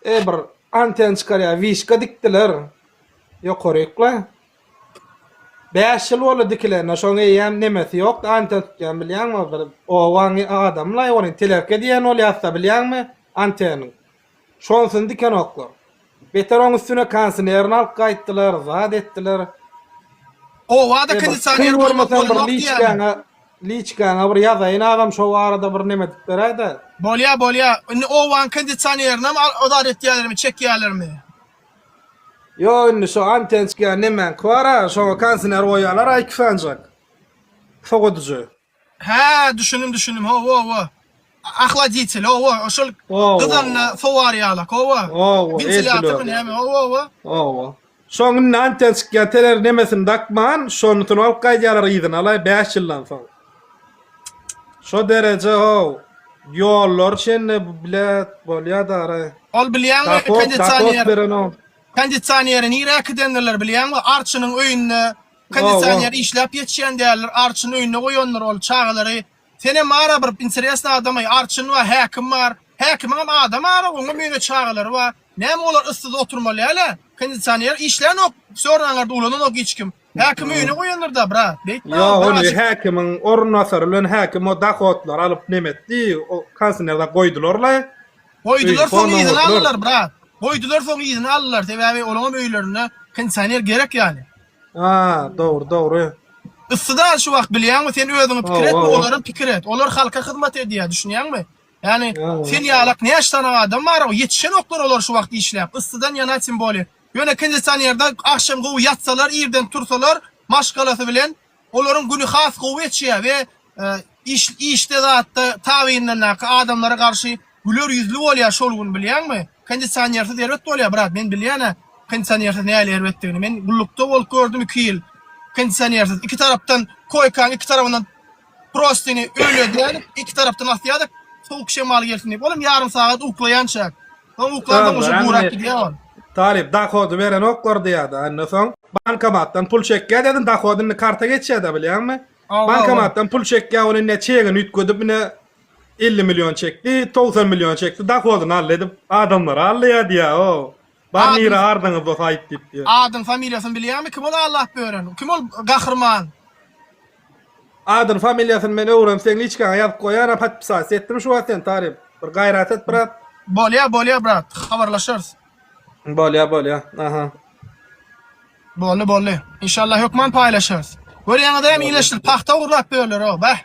Bir anten çykarýar, wişka dikdiler. Ýokarykla. 5 ýyl bolu dikilene, şoňa ýem nemesi ýok, anten tutýan bilýärmi? O waňy adamlar ony telefon edýän ol ýatsa bilýärmi? Anteny. Şonsun diken oklar. Beter onun üstüne kansinerini alıp kayttılar, zat ettiler. O vada kondisyoner Olmasan bir liçkana bir yazayın adam şu arada bir nemedik berayda. Bolya. O van kondisyonerini odar etdilermi, çekýärlermi? Yo indi şu antenska nemen kvara şu kansiner oyalar ay kısancak. Soğuducu. Ha, düşündüm. Ho. Ahladitel. O şol gıdan fawarýalak. O. Ventilatör näme? O. Şoň antenska teler nemesin dakman şonu tunu alıp gaýdýarlar ýygyny alay 5 ýyldan soň. Şo derece o. Yollar şenne bilet bolýar Ol bilýärmi kondisyoner? Kondisyonerin ýerek edenler bilýärmi? Arçynyň öýünde kondisyoner işläp ýetişýän däller. Arçynyň öýüne goýanlar ol çağlary. Sene mara bir interesli adamy Arçyn we häkim bar. Häkimiň adam ara oňa müýne çağlary bar. Näme olar yssyz oturmaly hala? Kondisyoner işlän ok. Soraňlarda ulanan ok hiç kim. Häkim öýüne goýanlar da bra. Ya onu häkimiň ornasarlyň häkim o dahotlar alyp nemetdi. O kansinerden goýdularlar. Goýdular soň izni aldylar bra. Goýdular soň izni aldylar. Sebäbi olaňa öýlerine kondisyoner gerek ýaly. Ha, doğru. Issyda şu wagt bilýärmi sen özüňi pikir et, olaryň pikir et. Olar halka hyzmat edýär, düşünýärmi? Yani sen ýalak näçe adam bar, ýetişen oklar olar şu wagt işläp. Issydan ýana simboly. Ýöne kondisyonerda akşam gowy ýatsalar, ýerden tursalar, maşgalasy bilen olaryň güni has gowy etýär we işde zatda tawinden adamlara garşy güler ýüzlü bolýar şol gün bilýärmi? Kondisyonersiz derwet bolýar brat, men bilýärne. Kondisyonersiz näle derwetdigini men gullukda bolup gördüm 2 ýyl. Kondisyonersiz iki tarapdan koykan, iki tarafından prostini öyle iki taraftan asyadı soğuk şemal gelsin diye. Oğlum yarım saat uklayançak. O uklardan ucu buğrak gidiyor. Talip dahodu veren oklar diýärdi. Anna soň bankomatdan pul çekýär dedin, dahodyny karta geçýärdi bilýärmi? Bankomatdan pul çekýär, ony neçegin ütgödüp mine 50 milyon çekdi, 90 milyon çekdi. Dahodyny alledip adamlar alýar diýär o. Barnira ardyňyz bu haýt diýip. Adın familýasyny bilýärmi? Kim ol Allah bören? Kim ol gahrman? Adın familýasyny men öwrem sen hiç kan ýazyp goýar, patpisa etdim şu wagtdan tarif. Bir gaýrat et brat. Bolýa brat. Habarlaşyrys. Bolýa. Aha. Bolly. İnşallah hökman paýlaşyrys. Görýäňizde hem iýleşdir. Paxta urlap böler o. Bah.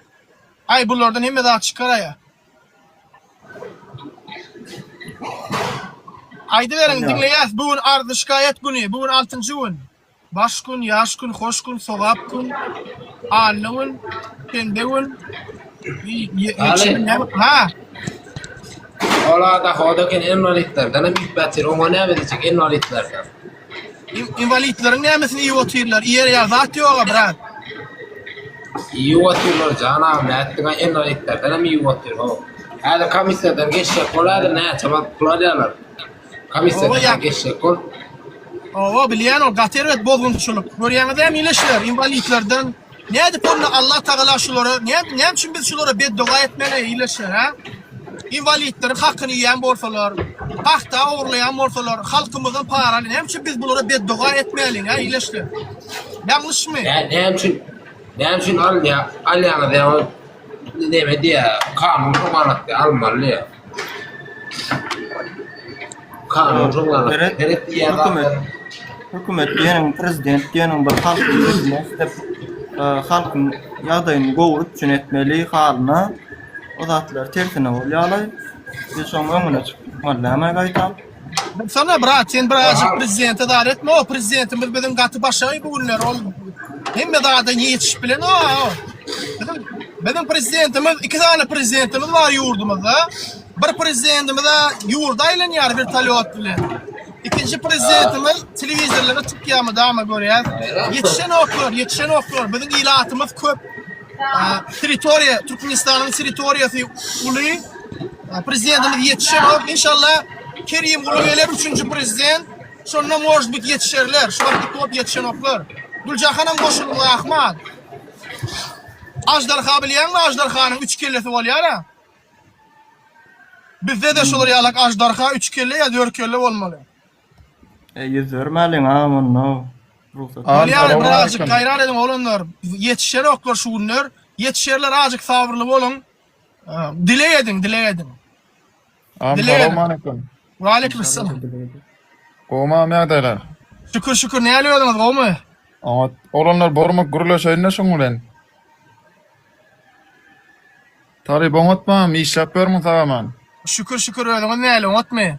Ay bulardan hemme daha çıkaraýa. Aydy verin dinleýäs. Bugün ardy şikayet güni. Bugün 6-njy gün. Baş gün, ýaş gün, hoş gün, sowap gün, anly gün, kende gün. Ha. Ola da hodaken invalidlerden bitbätir. Oňa näme edecek invalidlerden? Invalidlerin nämesini iýip oturýarlar. Ýer ýa zat ýok brat. İyi oturlar canım. Näetdiňe invalidlerden hem iyi otur. Hadi komissiýadan geçýär. Bolady näçe wagt puladyarlar. Komissiýadan geçýär. O bilýän ol gaterwet bozgunçylyk. Görýäňizde hem iýleşler invalidlerden. Näde ponna Allah Taala şolary, näme üçin biz şolara beddua etmeli iýleşler ha? Invalidlerin hakkını yiyen borsalar, paxta oğurlayan borsalar, halkımızın paralı, näme üçin biz bulara beddua etmeliň ha iýleşler. Yanlışmy? Näme üçin alýany diýär. Näme diýär? Kanun rumanatdy almaly ýa. Kanun rumanatdy. Hükümet diýeniň prezident diýeniň bir halk ýetmezdi. Halkyň ýagdaýyny gowrup üçin etmeli halyna o zatlar tersine bolýarlar. Biz şoň öňüne çykmaly gaýtam. Sana brat, sen birazcık prezidente dar etme, o prezidentimiz bizim gaty başaý bu günler ol. Hemme dağda ýetişip bilen o. Bizim prezidentimiz, 2 tane prezidentimiz var ýurdumyzda. Bir prezidentimiz ýurda aýlanýar bir talyot bilen. İkinci prezidentimiz televizorlara çıkýarmy dama görýär. Yetişen oklar. Bizim ilatymyz köp. Territoriýa, Türkmenistanyň territoriýasy uly. Prezidentimiz yetişen ok. İnşallah Kerim Ulugeler 3-nji prezident. Şonda может быть yetişerler. Şu wagtda köp yetişen oklar. Güljahanam goşulmaly Ahmad. Ajdarha bilýärmi? Ajdarhanyň 3 kellesi bolýar. Bizde de şolar ýalak ajdarha 3 kelle ýa 4 kelle bolmaly. Yüzörmäliň amon no. Bolýar birazjyk gaýrar ediň olanlar. Yetişer oklar şu günler. Yetişerler azjyk sabırly bolun. Dileýedin. Assalamu alaikum. Ve aleykümselam. Goma meğdeler. Şükür şükür ne alıyordunuz gomy? Ama olanlar bormak guruluşayına şoňulen. Tari boňatmam, iş yapýarmyň sagaman. Şükür şükür ödüňiz ne alýan otmy?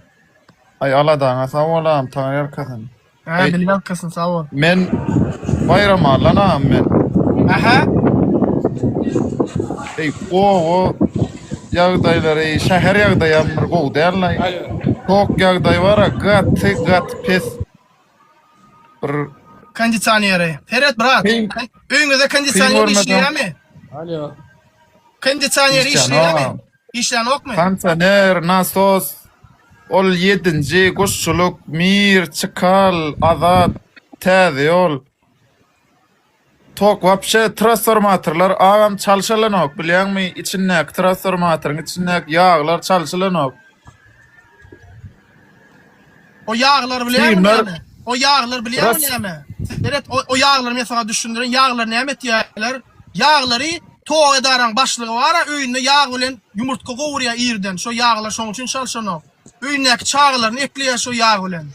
Ay aladaňa sag bolam, taňy arkasyn. Ha bilýän kysyn sag bol. Men bayram allanam men. Aha. Ey o ýagdaýlary şäher ýagdaýam bir gowy därler. Tok ýagdaý bara gat pes. Bir Kondisioneri. Ferhat brat. Kıyım- Öňüňizde kondisioner görmedim. işleýärmi? Alo. Kondisioner İşleýän, işleýärmi? İşleýän okmy? Kansaner, nasos, ol 7-nji goşçuluk, mir, çykal, azat, täze ýol. Tok wapşe transformatorlar agam çalşylanok, bilýärmi? İçindäki transformatoryň içindäki ýaglar çalşylanok. O yağlar Kıyımlar- bilýärmi? O yağlar bilýärmi Ras- näme? Evet, o yağlar mesela düşündirin. Yağlar näme diýerler? Yağlary toğa edaran başlygy bara öýünde yağ bilen yumurtka gowurýa ýerden. Şo yağlar şoň üçin çalşanok. Öýündäki çağlaryny ekleýär şo yağ bilen.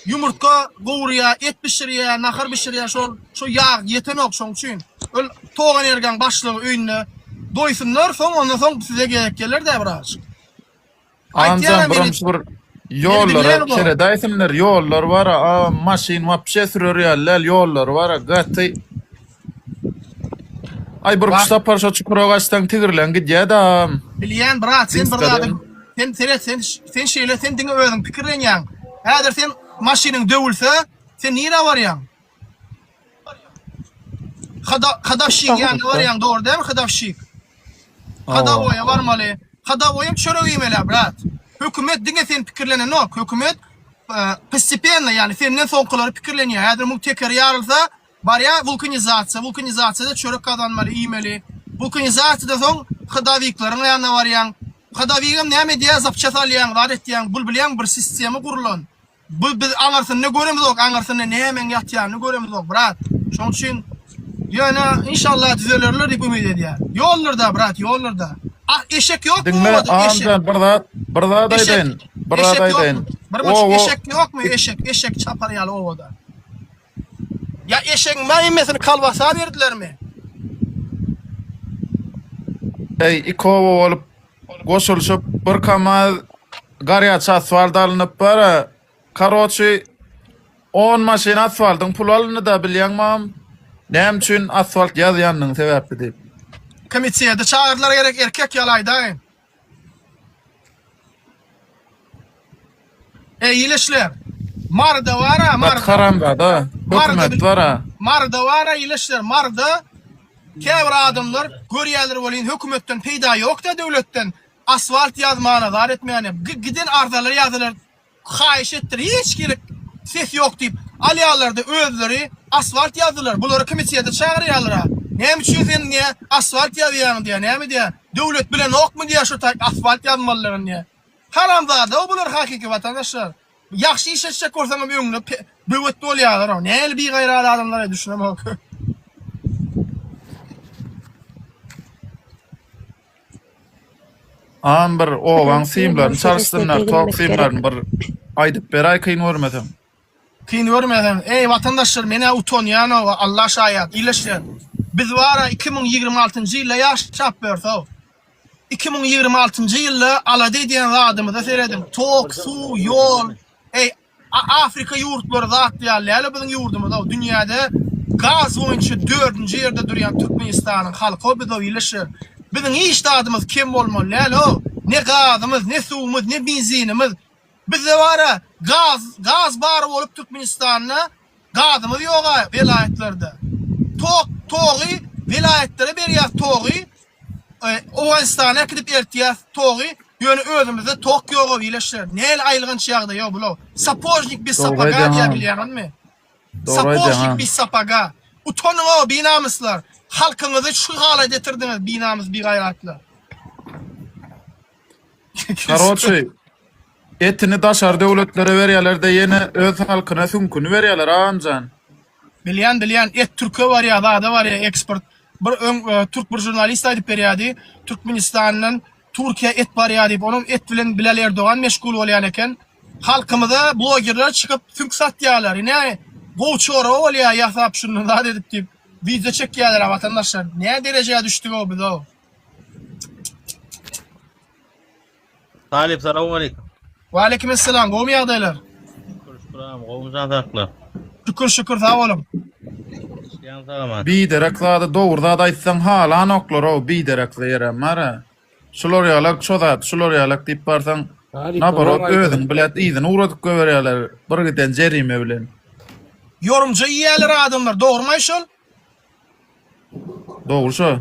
Yumurtka gowurýa, et pişirýär, nahar pişirýär şo yağ ýetenok şoň üçin. Öl toğa ergen başlygy öýünde doýsunlar, soň ondan soň size gerek gelir de biraz. Anjan birinçi bir ýollara biliyorum o. kere daýsynlar, ýollar bara, maşin wapşe sürerýärler, ýollar bara gaty. Ay bir Bak- kuşta parça çukura gaçtan tigirlen gidýär-de. Bilýän brat, sen bir Instagram. adam, sen şeýle sen diňe özüň pikirlenýän. Häzir sen maşynyň döwülse, sen nire barýan? Kadavşik ýani barýan, dogry dämi kadavşik? Kadawoya barmaly. Kadawoyam çörek ýemeli brat. Hökümet diňe sen pikirlenenok, hökümet постепенно, yani senden soňkylary pikirlenýär. Häzir bu teker ýarylsa, barya vulkanizasiýada çörek kazanmaly, ýemeli. Vulkanizasiýada soň kadawiklaryň ýanyna barýan. Kadawigam näme diýär, zapça salýan, garet diýän, bul bilýän bir sistema gurulan. Bu biz aňarsyn ne göremiz ok, aňarsyn näme ýatýany göremiz ok, brat. Şoň üçin ýöne inşallah düzelerler diýip ümid edýär. Ýollarda brat, ýollarda. Eşek ýok mu? Dinle amcan bir zat aýdyn. Bir zat aýdyn. Bir eşek ýokmu? Eşek çaparýaly owada. Ya eşek maýmesini kalbasa berdilermi? Ey ikowo bolup goşulşyp bir kamaz garýaç asfalt alınıp bara. Karoçy 10 maşin asfaltyň pul alyndy da bilýärmem. Näme üçin asfalt ýazýanyň sebebi diýip. Komisiýede çağırlar gerek erkek ýalaýda. İyileşler. Marda vara, marda. Karamba da, hökümet bara. Marda vara iyileşler. Marda käbir adamlar görýärler bolýan hökümetden peýda ýok da döwletden asfalt ýazmana zar etmeýän. Giden ardalar ýazylar. Haýyş etdir, hiç gerek ses ýok diýip alýarlarda özleri asfalt ýazdylar. Bulary komisiýede çağırýarlar. Näme üçin sen niye asfalt ýazýan diýär, näme diýär? Döwlet bilen okmy diýär şu asfalt ýazmalaryn diýär. Haramzada o bular hakiki vatandaşlar. Yaxşı iş etjek bolsaňam öňüne döwlet bolýarlar. Näle bir gaýraly adamlara düşünemok. Bir oğlan simlerini çalıştırlar, tok simlerini bir aydıp beray kıyın görmedim. Kıyın görmedim. Ey vatandaşlar, mene utanýan Allah şahit. İyileşler. Biz vara 2026-njy ýylda ýaşap berso. 2026-njy ýylda alady diýen zadymyza seredim. Tok, su, ýol. Ey Afrika ýurtlary zat diýerler, biziň ýurdumyzda dünýäde gaz boýunça 4-nji ýerde durýan Türkmenistanyň halky biz iyileşir. Biziň işdadymyz kim bolmaly? Ne gazymyz, ne suwumyz, ne benzinimiz. Bizde vara gaz bar bolup Türkmenistanyna gazymyz ýok vilayetlerde. Togy vilayetlere berýär togy. Owastana gidip ertýär togy. Ýöne özümizde tok ýok bileşler. Näle aýlygynç ýagda ýok bular. Sapojnik bir sapaga diýip bilýärmi? Sapojnik bir sapaga. Utanyň o binamyslar. Halkyňyzy şu hala getirdiňiz binamyz bir gaýratlar. Karoçy, etini daşar döwletlere berýärler-de ýene öz halkyna sümkünü berýärler anjan. Bilýän et Türkiýe var ýa, da var ýa eksport. Bir Türk bir jurnalist aýdyp berýärdi. Türkmenistanyň Türkiýe et bar ýa diýip, onuň et bilen Bilal Erdogan meşgul bolýan eken. halkımıza blogerler çıkıp fünk satýarlar. Ine goçora bolýar ýasap şunu da edip diýip video çekýärler vatandaşlar. Ne dereceye düştük o biz o? Talip selamun aleyküm. Ve aleykümselam. Gomy ýagdaýlar? Gomuzan taklı. Şükür sağ olun. Yan sağlamat. Bidereklada doğurda da aýtsaň hala noklar o biderekle ýere mara. Şular ýalak çozat, şular ýalak diýip barsaň nabarok özüň bilet iýdin uradyp göberýärler. Bir giden jerime bilen. Yorumcu ýerler adamlar doğurmy şol? Doğru şo.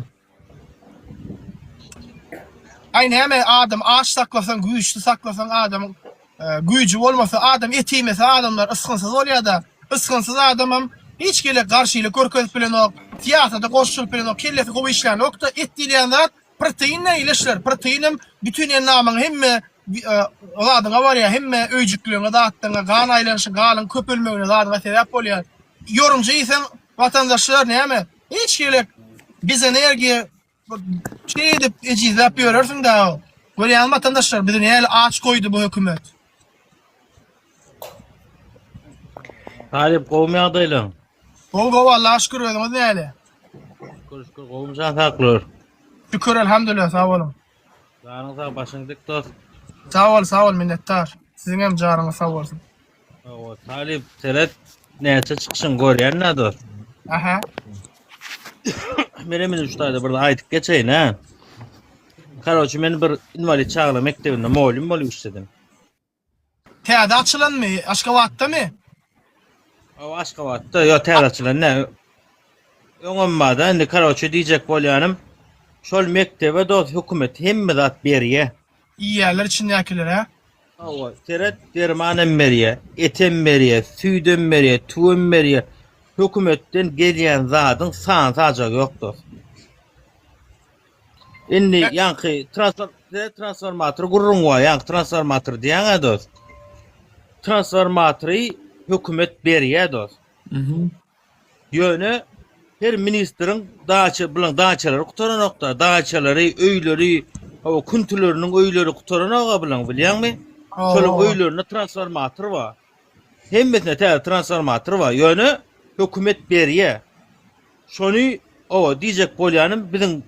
Aynı heme adam ağaç saklasan, güýçli saklasan adam güýçi bolmasa adam etimese adamlar ısgınsız bolýar da ısgınsız adamam hiç gele karşıyla körköz bilen ok, tiyatrda goşşul bilen ok, kellesi gowy işlerini okda etdilen zat proteinle ileşler. Proteinim bütün ennamyň hemme oladyňa bar ýa hemme öýjüklüğüne dağıtdyňa, gan aýlanyşy, galyň köpelmegine zadyňa sebäp bolýar. Yorumcu isen vatandaşlar näme? Hiç gele biz energiýa şey edip ecizlap ýörersiň da. Görýän vatandaşlar bizi näle aç koydu bu hökümet. Talip gowmy ýagdaýlar. Olga vallahi şükür ederiz näle. Şükür gomuzan taklı. Şükür elhamdülillah sağ olun. Canınıza başyňyz dik dost. Sağ ol minnettar. Sizin hem jarynız sağ bolsun. O Talip seret näçe çykyşyň görýän dost. Aha. Menemin uçtayda burada aýdyp geçeýin ha. Karoçy men bir invalid çağla mektebinde molim bolup işledim. Täze açylanmy? Aşgabatda mı? O Aşgabatda yo täze açylan ne? Öňümmada indi karoçy diýjek bolýanym. Şol mektebe dost hökümet hemme zat berýär. İyi yerler içindekiler ha. O seret dermanam berýär, etem berýär, süýdem berýär, tuwum berýär. Hökümetten gelýän zadyň san sajak ýok dost. Indi ýanky transformator gurrun wa ýanky transformator diýäň dost. Transformatory hökümet berýär dost. Ýöne her ministriň daçy bilen daçalary gutaranokda, daçalary, öýleri, o kuntularının öýleri gutaranokda bilen bilýärmi? Şol öýlerine transformator wa. Hemmesine täze transformator wa. Ýöne hökümet berýär. Şonu o diýjek bolýanym biziň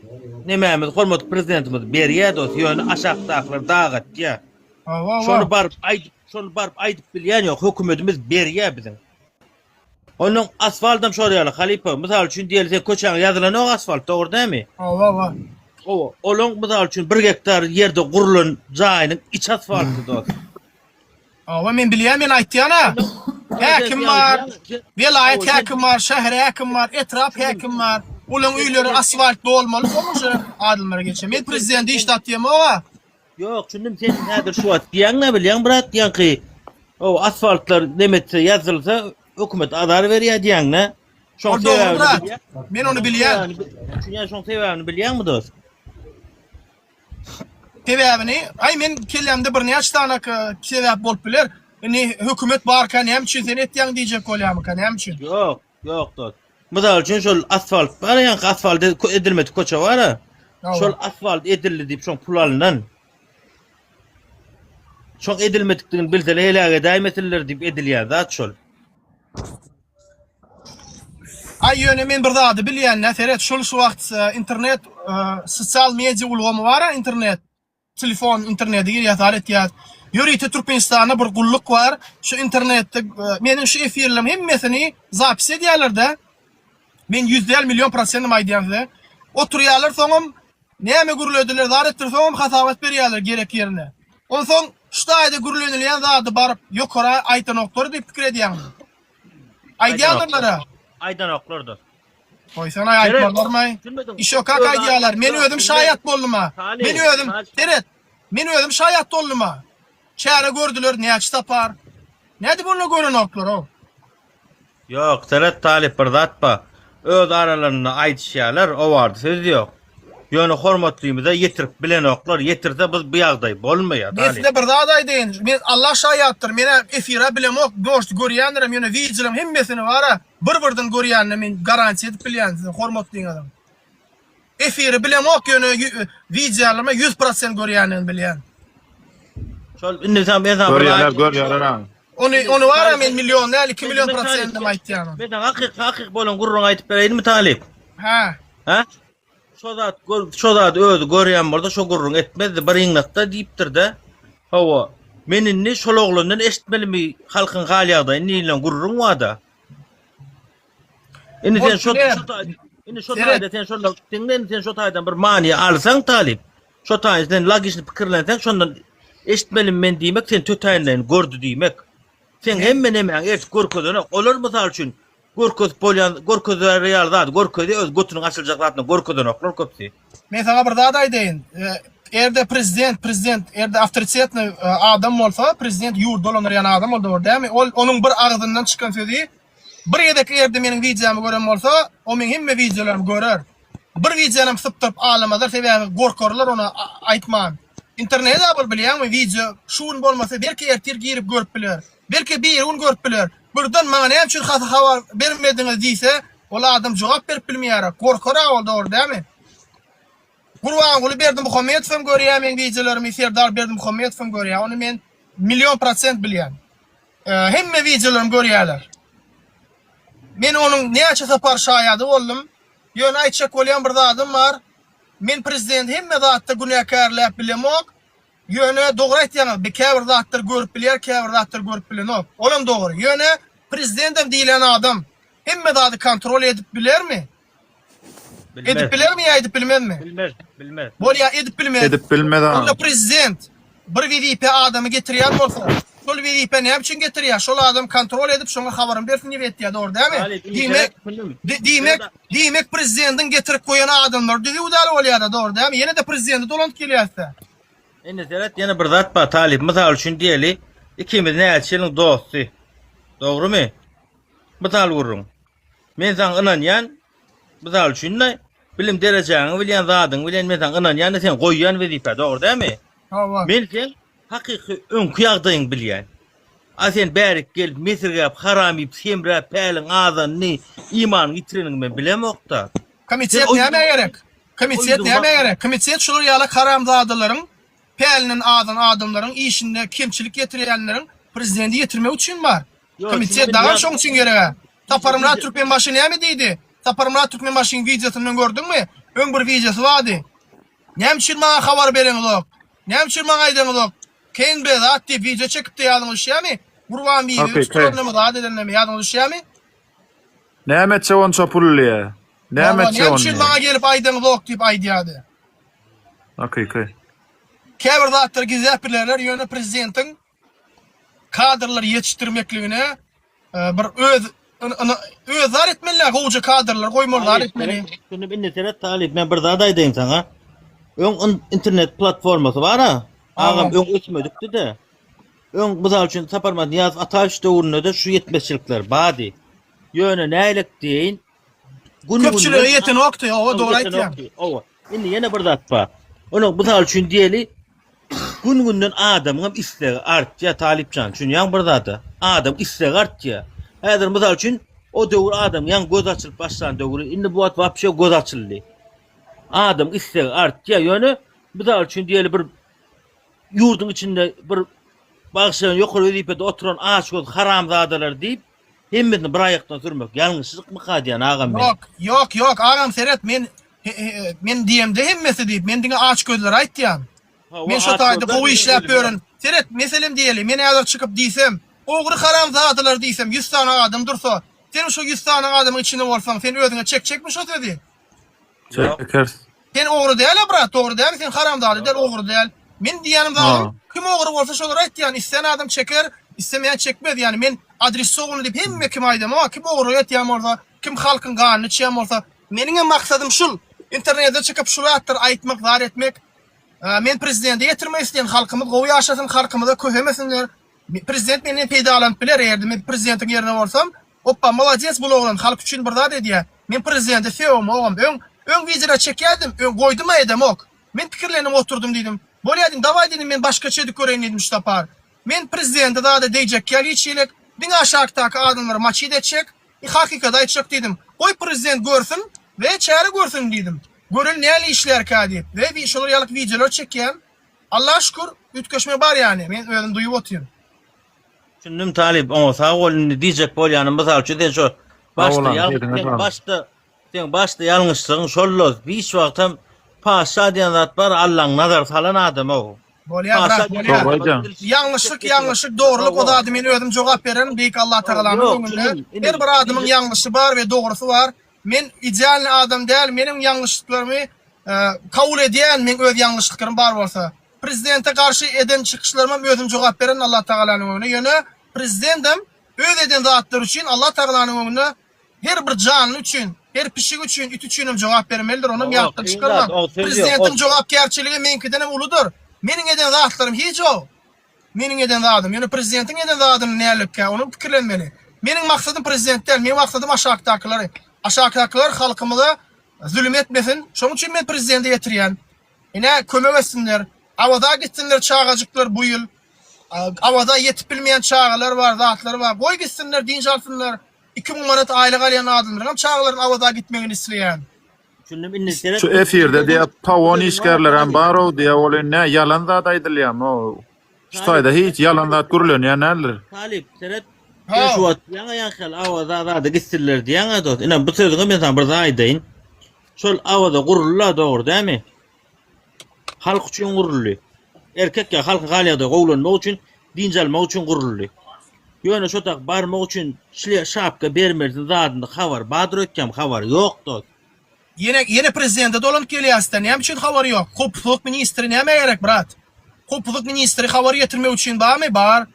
nemämiz hormat prezidentimiz berýär dost. Ýöne aşakdakylar dagatýar. Şonu barıp aýdyp bilýän ýok, hökümetimiz berýär biziň. Onun asfaltdan şorýaly Halipa, mysal üçin diýilse köçäň ýazylan o asfalt dogry dämi? O, olong mysal üçin 1 hektar ýerde gurulan jaýynyň iç asfalty dost. Men bilýän, men aýtdyana. Häkim var, vilayet häkim var, şäher häkim var, etraf häkim var. Olaň öýleri asfalt bolmaly, bolmuşa adylmara geçe. Men prezident işdatýam o. Yok, şundan sen nädir şu diýäň ne bilýän brat ýanky. O asfaltlar demetse ýazylsa hökümet adar berýär diýäň ne? Şoň sebäbini men onu bilýän. Şuňa şoň sebäbini bilýänmi dost? Sebäbini, men kellemde bir näçe sebäp bolup biler. Hökümet barka näme üçin sen etdiň diýjek bolýarmy, näme üçin? Yok dost. Mysal üçin şol asfalt bar ýanky asfalt edilmedi köçe bar. Şol asfalt edildi diýip şoň pul alynan. Şoň edilmedikdigini bilseler heläge daýmeseler diýip edilýär zat şol. Ýöne men bir zady bilýän näseret şol wagt internet sosial media ulgamy bar, internet. Telefon internetde ýatar etýär. Ýörite Türkmenistana bir gulluk var. Şu internetde meniň şu efirlerim hemmesini zapis edýärler da. Men 100 milyon prosentim aýdýardy. Oturýarlar soňam näme gurulýardylar, zaretdir soňam hasabat berýärler gerek ýerine. Onsoň şu taýda gurulýan zady baryp ýokara aýtanoklar diýip pikir edýär. Aýdýarlar. Aýdanoklardy. Oy sana aýtmarlarmy? Işokak aýdýarlar. Men özüm şaýat bolduma. Men özüm şaýat bolduma. Çäre gördüler, näçe tapar. Näde bunu görenoklar o? Yok, seret Talip bir zat ba. Öz aralarynda aýdýarlar, o bardy söz ýok. Ýöne hormatlyymyza ýetirip bilenoklar, ýetirse biz bu ýagdaý bolmaýar. Bizde bir zat aýdyn. Men Allah şaýatdyr. Mene efira bilemok, dost görýänlerim, ýöne wijilim hemmesini bara. Bir-birden görýänini men garantiýa edip bilýän, hormatly adam. Efiri bilemok ýöne wijilaryma 100% görýänini bilýän. Şol indi sen ben Görýärler, görýärler. Onu var ya men milyon näl 2 milyon prosentim aýtýan. Ben hakik bolan gurrun aýtyp bereýinmi Talip? Ha. Ha? Şo zat özü görýän bolsa şo gurrun etmezdi. Bir ýyňnakda diýipdir-de. Hawa meninni şol oglundan eşitmelimi halkyň galýagda indi gurrun wada. Indi sen şo taýda sen şol diňden sen şo taýdan bir mani alsaň Talip. Şo taýdan logişni pikirlensen şondan eşitmelim men diýmek sen tötäýinden gördü diýmek. Sen hemme neme et gorkodan olur mysal üçin gorkoz bolýan gorkozlar real zat gorkozy öz götüniň açyljak zatna gorkodan oklar köpsi. Men sana bir zat aýdyn. Erde prezident erde awtoritetli adam bolsa, prezident ýurt dolanýan adam boldy, dämi? Onuň bir agzyndan çykan sözi bir ýerdek erde meniň wideomy gören bolsa, o men hemme wideolarymı görer. Bir wideonym syptyp alamazlar, sebäbi gorkarlar ona aýtman. İnternetde bol bilýärmi video şuun bolmasa belki ertir girip görüp biler. Belki bir un görüp biler. Burdan maňa näme üçin habar bermediňiz diýse, ol adam jogap berip bilmeýär. Gorkara boldy orada, dämi? Gurban Berdim Muhammedowem görýär men videolarymı, Serdar Berdim Muhammedowem görýär. Onu men milyon prosent bilýän. Hemme videolarymı görýärler. Men onuň näçe sapar şaýady boldum. Ýöne aýtjak bolýan bir zatym bar. Men prezident hemme zatda günäkärläp bilemok. Ýöne dogry aýtýan, käbir zatlar görüp bilýär, käbir zatlar görüp bilenok. Olam dogry. Ýöne prezidentim diýilen adam hemme zatdy kontrol edip bilermi? Edip bilermi ýa edip bilmezmi? Bilmez. Bolýa edip bilmez. Edip bilmeden. Onda prezident bir WDP adamy getirýän bolsa, şol WDP näme üçin getirýär? Şol adam kontrol edip şoňa habaryny bersin diýip etýär, dogry dämi? Diýmek prezidentin getirip koýan adamlar düzi udal bolýar, dogry dämi? Ýene de prezidenti dolanıp gelýärse. Indi Zerat ýene bir zat bar Talip. Mysal üçin diýeli, ikimiz näçe ýylyň dosty. Dogrymy? Mysal gurrun. Men saň ynanýan, mysal üçin bilim derejäňi bilýän zadyň bilen men saň ynanýan sen goýýan wezipe, dogry dämi? Hawa. Men sen hakyky öňküýagdyň bilýän. A sen bärik gelip mesirge haramy semre päliň azanyny iman ýitireniň men bilemokda. Komitet näme gerek? Komitet näme gerek? Komitet şol ýaly haramzadalaryň pälinin adamlaryň işinde kemçilik getirýänleriň prezidenti ýetirmek üçin bar. Komitet daha şoň üçin gerek. Taparymla Türkmen başı näme diýdi? Taparymla Türkmen başynyň videosyny gördüňmi? Öň bir videosy bardy. Näme üçin maňa habar beriňizok? Näme üçin maňa aýdyňizok? Keyin bir zat diýip video çekip ýalyňyz şämi? Gurban bir üstünlemi zat edenlemi ýalyňyz şämi? Näme çewon çapully? Näme çewon? Näme üçin maňa gelip aýdyňyzok diýip aýdýady. Okey. Käbir zatlar gizlep bilerler, ýöne prezidentin kadrlar ýetişdirmekligine bir öz zar etmeliler, goýja kadrlar goýmalar etmeli. Şunu indi Zerat Talip, men bir zat aýdym sana. Öň internet platformasy bar ha. Agam öň ötmedikdi de. Öň mysal üçin Saparma Niyaz Ataş döwründe şu ýetmezçilikler bady. Ýöne nälik diýin. Köpçüligi ýeten okdy, o dogry aýtýan. Owa. Indi ýene bir zat bar. Onu mysal üçin diýeli gün-günden adamyň istegi artýar Talipcan. Şunýan bir zaty. Adam istegi artýar. Häzir mysal üçin o döwür adam ýan göz açylyp başlan döwür. Indi bu wagt wapşe göz açyldy. Adam istegi artýar. Ýöne mysal üçin diýeli bir ýurdun içinde bir bagşan ýokary wezipede oturan aç göz haramzadalar diýip hemmesini bir aýakdan sürmek ýalňyşlykmy kadýan agam men? Yok agam Seret men diýemde hemmesi diýip men diňe aç gözler aýtýan. Men şu taýda bu işläp görün. Seret meselem diýeli, men häzir çykyp diýsem, ogry haramzadalar diýsem 100 tane adam dursa, sen şu 100 tane adamyň içinde bolsaň, sen özüňe çekmi şo sözi? Çeker. Sen ogry däl, brat, ogry däl, sen haramzada däl, ogry däl. Men diýenim zalim, kim ogry bolsa şolar aýtýan, isten adam çeker, istemeýän çekmez. Yani men adresi ogry diýip hemme kim aýdym, ama kim ogry aýtýan bolsa, kim halkyň ganyny çeýän bolsa, meniň maksadym şul. İnternetde çykyp şulatlar aýtmak, zar etmek. Men prezidenti getirmek isteyen halkymyz gowy ýaşasyn, halkymyza köhemesinler. Prezident meni peýdalanıp biler, eger men prezidentin ýerine bolsam, hoppa molodets bul oglan, halk üçin bir zat edýär. Men prezidenti sevim ogam, öň wizyra çekýärdim, goýdum edemok. Men pikirlenip oturdum diýdim. Bolýadyň, dawai diýdim, men başgaça edip göreýin diýdim ştapar. Men prezidenti da diýjek ýalyçylyk, diň aşagdaky adamlar maçy edecek, hakykat aýtjak diýdim. Goý prezident görsün we çäre görsün diýdim. Görün näli işler kadi. Ve bir şolar ýalyk videolar çekýän Allah'a şükür ütköşme bar yani. Men özüm duyup otyrum. Düşündüm Talip, ama sağ olun diyecek bolyanım misal üçün den şu başta yanlışsın şolloz. Hiç wagtam paşa diýen zat bar, Allah'ın nazar salan adam o. Yanlışlık, doğruluk o da adı men özüm jogap bererim. Beýik Allah Taala'nın öňünde. Her bir adamyň yanlışy bar we dogrusy var. Men ideal adam däl, menim yanlışlıklarymı kabul edýän, men öz yanlışlyklarym bar bolsa. Prezidente karşı eden çıkışlarıma özüm jogap beren Allah Taala'nın öňüne. Ýöne prezidentim öz eden zatlar üçin Allah Taala'nın öňüne her bir canlı üçin, her pişik üçin, üt üçin jogap bermelidir. Onu ýakty çykarmam. Prezidentim jogapkärçiligi menkiden hem uludur. Meniň eden zatlarym hiç o. Meniň eden zatym, ýöne prezidentiň eden zatym nälikkä, onu pikirlenmeli. Meniň maksadym prezident däl, meniň maksadym aşagdakylar. Aşagdakylar halkymyza zulüm etmesin. Şonuň üçin men prezidente ýetirýän. Ine kömek etsinler. Awada gitsinler çağacıklar bu yıl. Awada yetip bilmeyen çağalar var, zatlar var. Goy gitsinler, dinç alsınlar. 2000 manat aylyk alýan adamlar hem çağaların awada gitmegini isleýän. Şu efirde diýip pawon işgärler hem bar o diýip olen ne yalan zat aýdylýar o. Şu taýda hiç yalan zat görülýär näler? Talip, seret şu wagt ýa ýakyl awada gitsinler diýen dot. Ine bu sözüňe men sana bir zat aýdaýyn. Şol awada gurullar dogry dämi? Halk üçin gurully. Erkek ya halk galýada gowlanmak üçin, dinjalmak üçin gurully. Ýöne şotak barmak üçin şapka bermersin zatynda habar badyr ötkem habar ýokdy. Yine prezidente dolanyp gelýärsiň, näme üçin habar ýok? Kopuluk ministri näme gerek brat? Kopuluk ministri habar ýetirmek üçin barmy? Bar.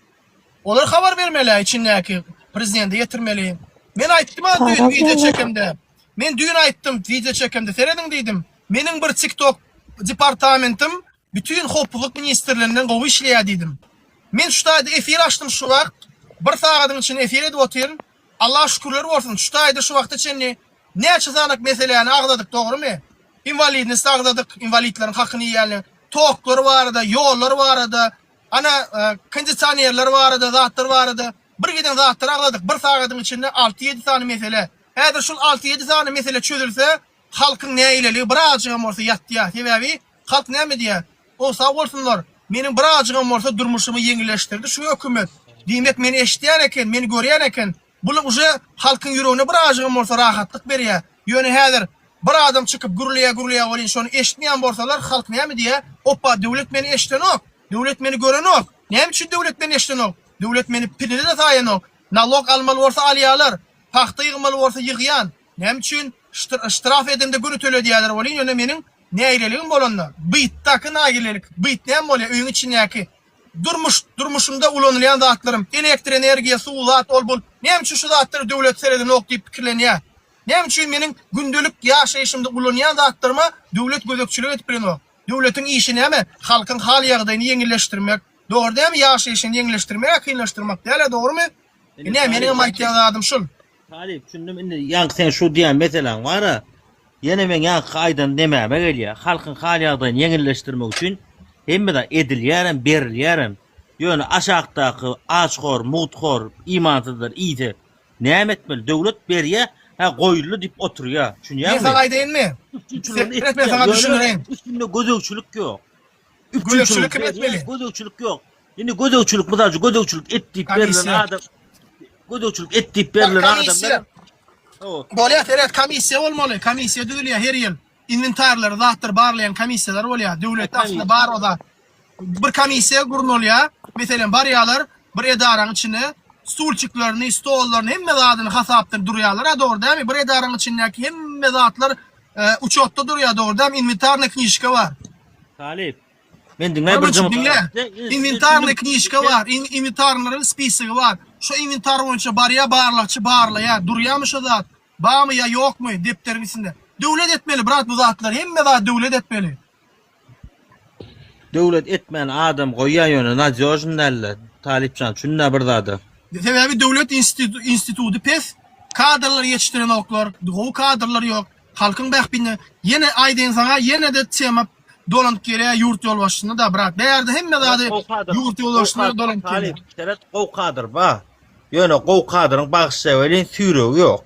Olar habar bermeli içindäki prezidente ýetirmeli. Men aýtdym dün video çekimde. Men dün aýtdym video çekimde. Serediň diýdim. Meniň bir TikTok departamentim bütün hopuluk ministerlerinden gowy işleýär diýdim. Men şu taýda efir açdym şu wagt. Bir sagatyň içinde efir edip otyrum. Allah şükürler bolsun. Şu taýda şu wagt içinde näçe zanyk meselelerini agdadyk, dogrymy? Invalidni agdadyk, invalidleriň hakyny ýerli. Toklar barada, ýollar barada, ana kondisionerler barada, zatlar barada. Bir giden zatlar agdadyk. Bir sagatyň içinde 6-7 tane mesele. Häzir şol 6-7 tane mesele çözülse, halkyň näýileli bir ajygam bolsa ýatdy. Sebäbi halk näme diýär? O sağ bolsunlar. Meniň bir ajygam bolsa durmuşymy ýeňilleşdirdi şu hökümet. Diýmek meni eşitýän eken, meni görýän eken. Bular uje halkyň ýüregine bir ajygam bolsa rahatlyk berýär. Ýöne häzir bir adam çykyp gurulýa bolýan şonu eşitmeýän bolsalar halk näme diýär? Oppa döwlet meni eşiten ok. Döwlet meni gören ok. Näme üçin döwlet meni eşiten ok? Döwlet meni pilini de taýan ok. Nalog almaly bolsa alýarlar. Paxta ýygmaly bolsa ýygýan. Näme üçin ştraf edende günü töledýärler bolýan? Ýöne meniň näýleligim bolanlar. Bytdaky näýlelik. Byt näme bolýar? Öýüň içindäki durmuşumda ulanylýan zatlarym, elektr energiýa, suw, zat bol. Näme üçin şu zatlary döwlet sereden ok diýip pikirlenýär? Näme üçin meniň gündelik ýaşaýyşymda ulanýan zatlaryma döwlet gözekçilik edip bilenok? Döwletiň işi näme? Halkyň hal ýagdaýyny ýeňilleşdirmek, dogry dämi? Ýaşaýyşyny ýeňilleşdirmek, kynlaşdyrmak däl, dogrymy? Näme meniň aýtýan zatym şul. Talip, düşündüm indi ýa sen şu diýen meselen bara. Yine men ýa gaýdan demäme gelýär. Halkyň hal ýagdaýyny ýeňilleşdirmek üçin hemme de edilýärem, berilýärem. Ýöne aşagdaky açgor, mutgor, imansyzlar, iýdi. Näme etmeli? Döwlet berýär, ha goýuly diýip oturýar. Düşünýärmi? Men sana aýdaýynmy? Men sana düşünýän. Üstünde gözekçilik ýok. Gözekçilik kim etmeli? Gözekçilik ýok. Indi gözekçilik budaçy gözekçilik etdiýip berilen adam. Gözekçilik etdiýip berilen adamlar. Bolýar, evet, komissiya bolmaly. Komissiya düzülýär her ýyl. Inventarlar, zatlar barlayan komissiyalar bolýar. Döwlet aslında bar oda. Bir komissiya gurnolýar. Meselen barýarlar bir edaraň içine stulçyklaryny, stollaryny hemme zatyny hasapdyr durýarlar. Ha dogry dämi? Bir edaraň içindäki hemme zatlar uçotda durýar, dogry dämi? Inventarny knişka bar. Talip. Men diňle bir jemgyýet. Inventarny knişka bar, inventarlaryň spisiги bar. Şu inventar boýunça barýar, barlykçy barlaýar. Durýarmy şu zat? Barmy ýa ýokmy depteriň içinde? Döwlet etmeli brat bu zatlar, hemme zat döwlet etmeli. Döwlet etmän adam goýýan ýöne nadýojnalla Talipcan şunda bir zady. Sebäbi döwlet instituty pes kadrlar ýetişdiren oklar, gowy kadrlar ýok. Halkyň bähbini yine aýdyn sana yine de tema dolanyp gelýär ýurt ýol başynda da brat. Bäýerde hemme zady ýurt ýol başynda dolanyp gelýär. Talip, gowy kadr bar. Ýöne gowy kadryň bagşy welin süregi ýok.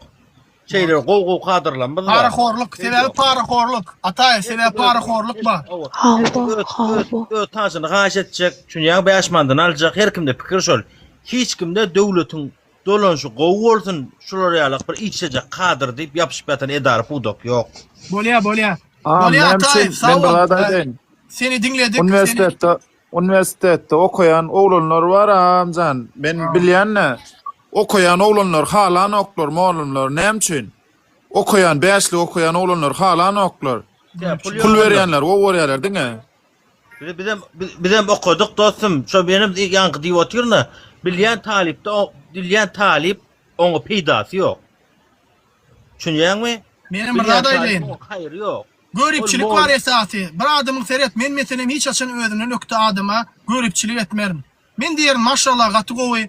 şeyler gow kadırlanmaz. Paraxorluk, sebebi paraxorluk. Atay, sebebi paraxorluk ba. Hava. Taşını haş edecek, çünkü yani başmandan alacak, her kimde pikir şol. Hiç kimde devletin dolanışı gow olsun, şular yalak bir içecek kadır deyip yapışıp yatan edar pudok yok. Bolya. Bolya Benim Atay, için sağ ben ol. bir adayım. Seni dinledik. Üniversitede okuyan oğlanlar var amcan. Ben bilýän ne? Okuyan oğlanlar halan oklar, oğlanlar nem için? Okuyan, beşli okuyan oğlanlar halan oklar. Pul berýänler, o berýärler diňe. Bizem okuduk dostum, şu benim yankı diýip oturna, bilýän talip oňa peýdasy ýok. Düşünýärmi? Benim bir adaylıyım. Hayır yok. Görüpçilik var esasy. Bir adamın seret, men meselem hiç açan özüne nökte adıma görüpçilik etmerim. Men diýerim maşallah gaty gowy.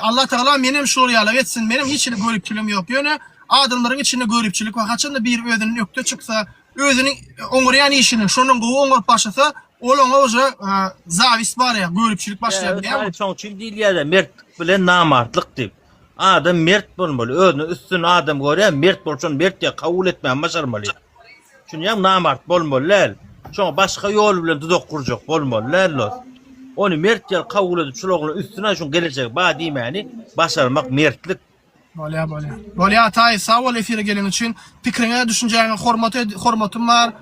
Allah Taala menem şuryalar etsin. Menem hiç görüpçiligim yok. Ýöne adamlaryň içinde görüpçilik we haçanda bir özüne nökte çyksa, özüniň oňurýan işini, şonuň gowy oňurup başlasa, olaňa oja zavis bar ya, görüpçilik başlaýar. Yani çok çünkü diýilýär, mert bilen namartlyk diýip. Adam mert bolmaly, özüne üstün adam görýär, mert bolsun, mert diýip kabul etmän başarmaly. Çünkü namart bolmaly. Şoň başga ýol bilen dudok kurjak bolmaly. Onu mert diýip kabul edip şolagyň üstüne şoň gelecek ba diýmäni başarmak mertlik. Bolya Atay, sağ ol efire gelen için. Pikriňe, düşünjäňe hormatym var.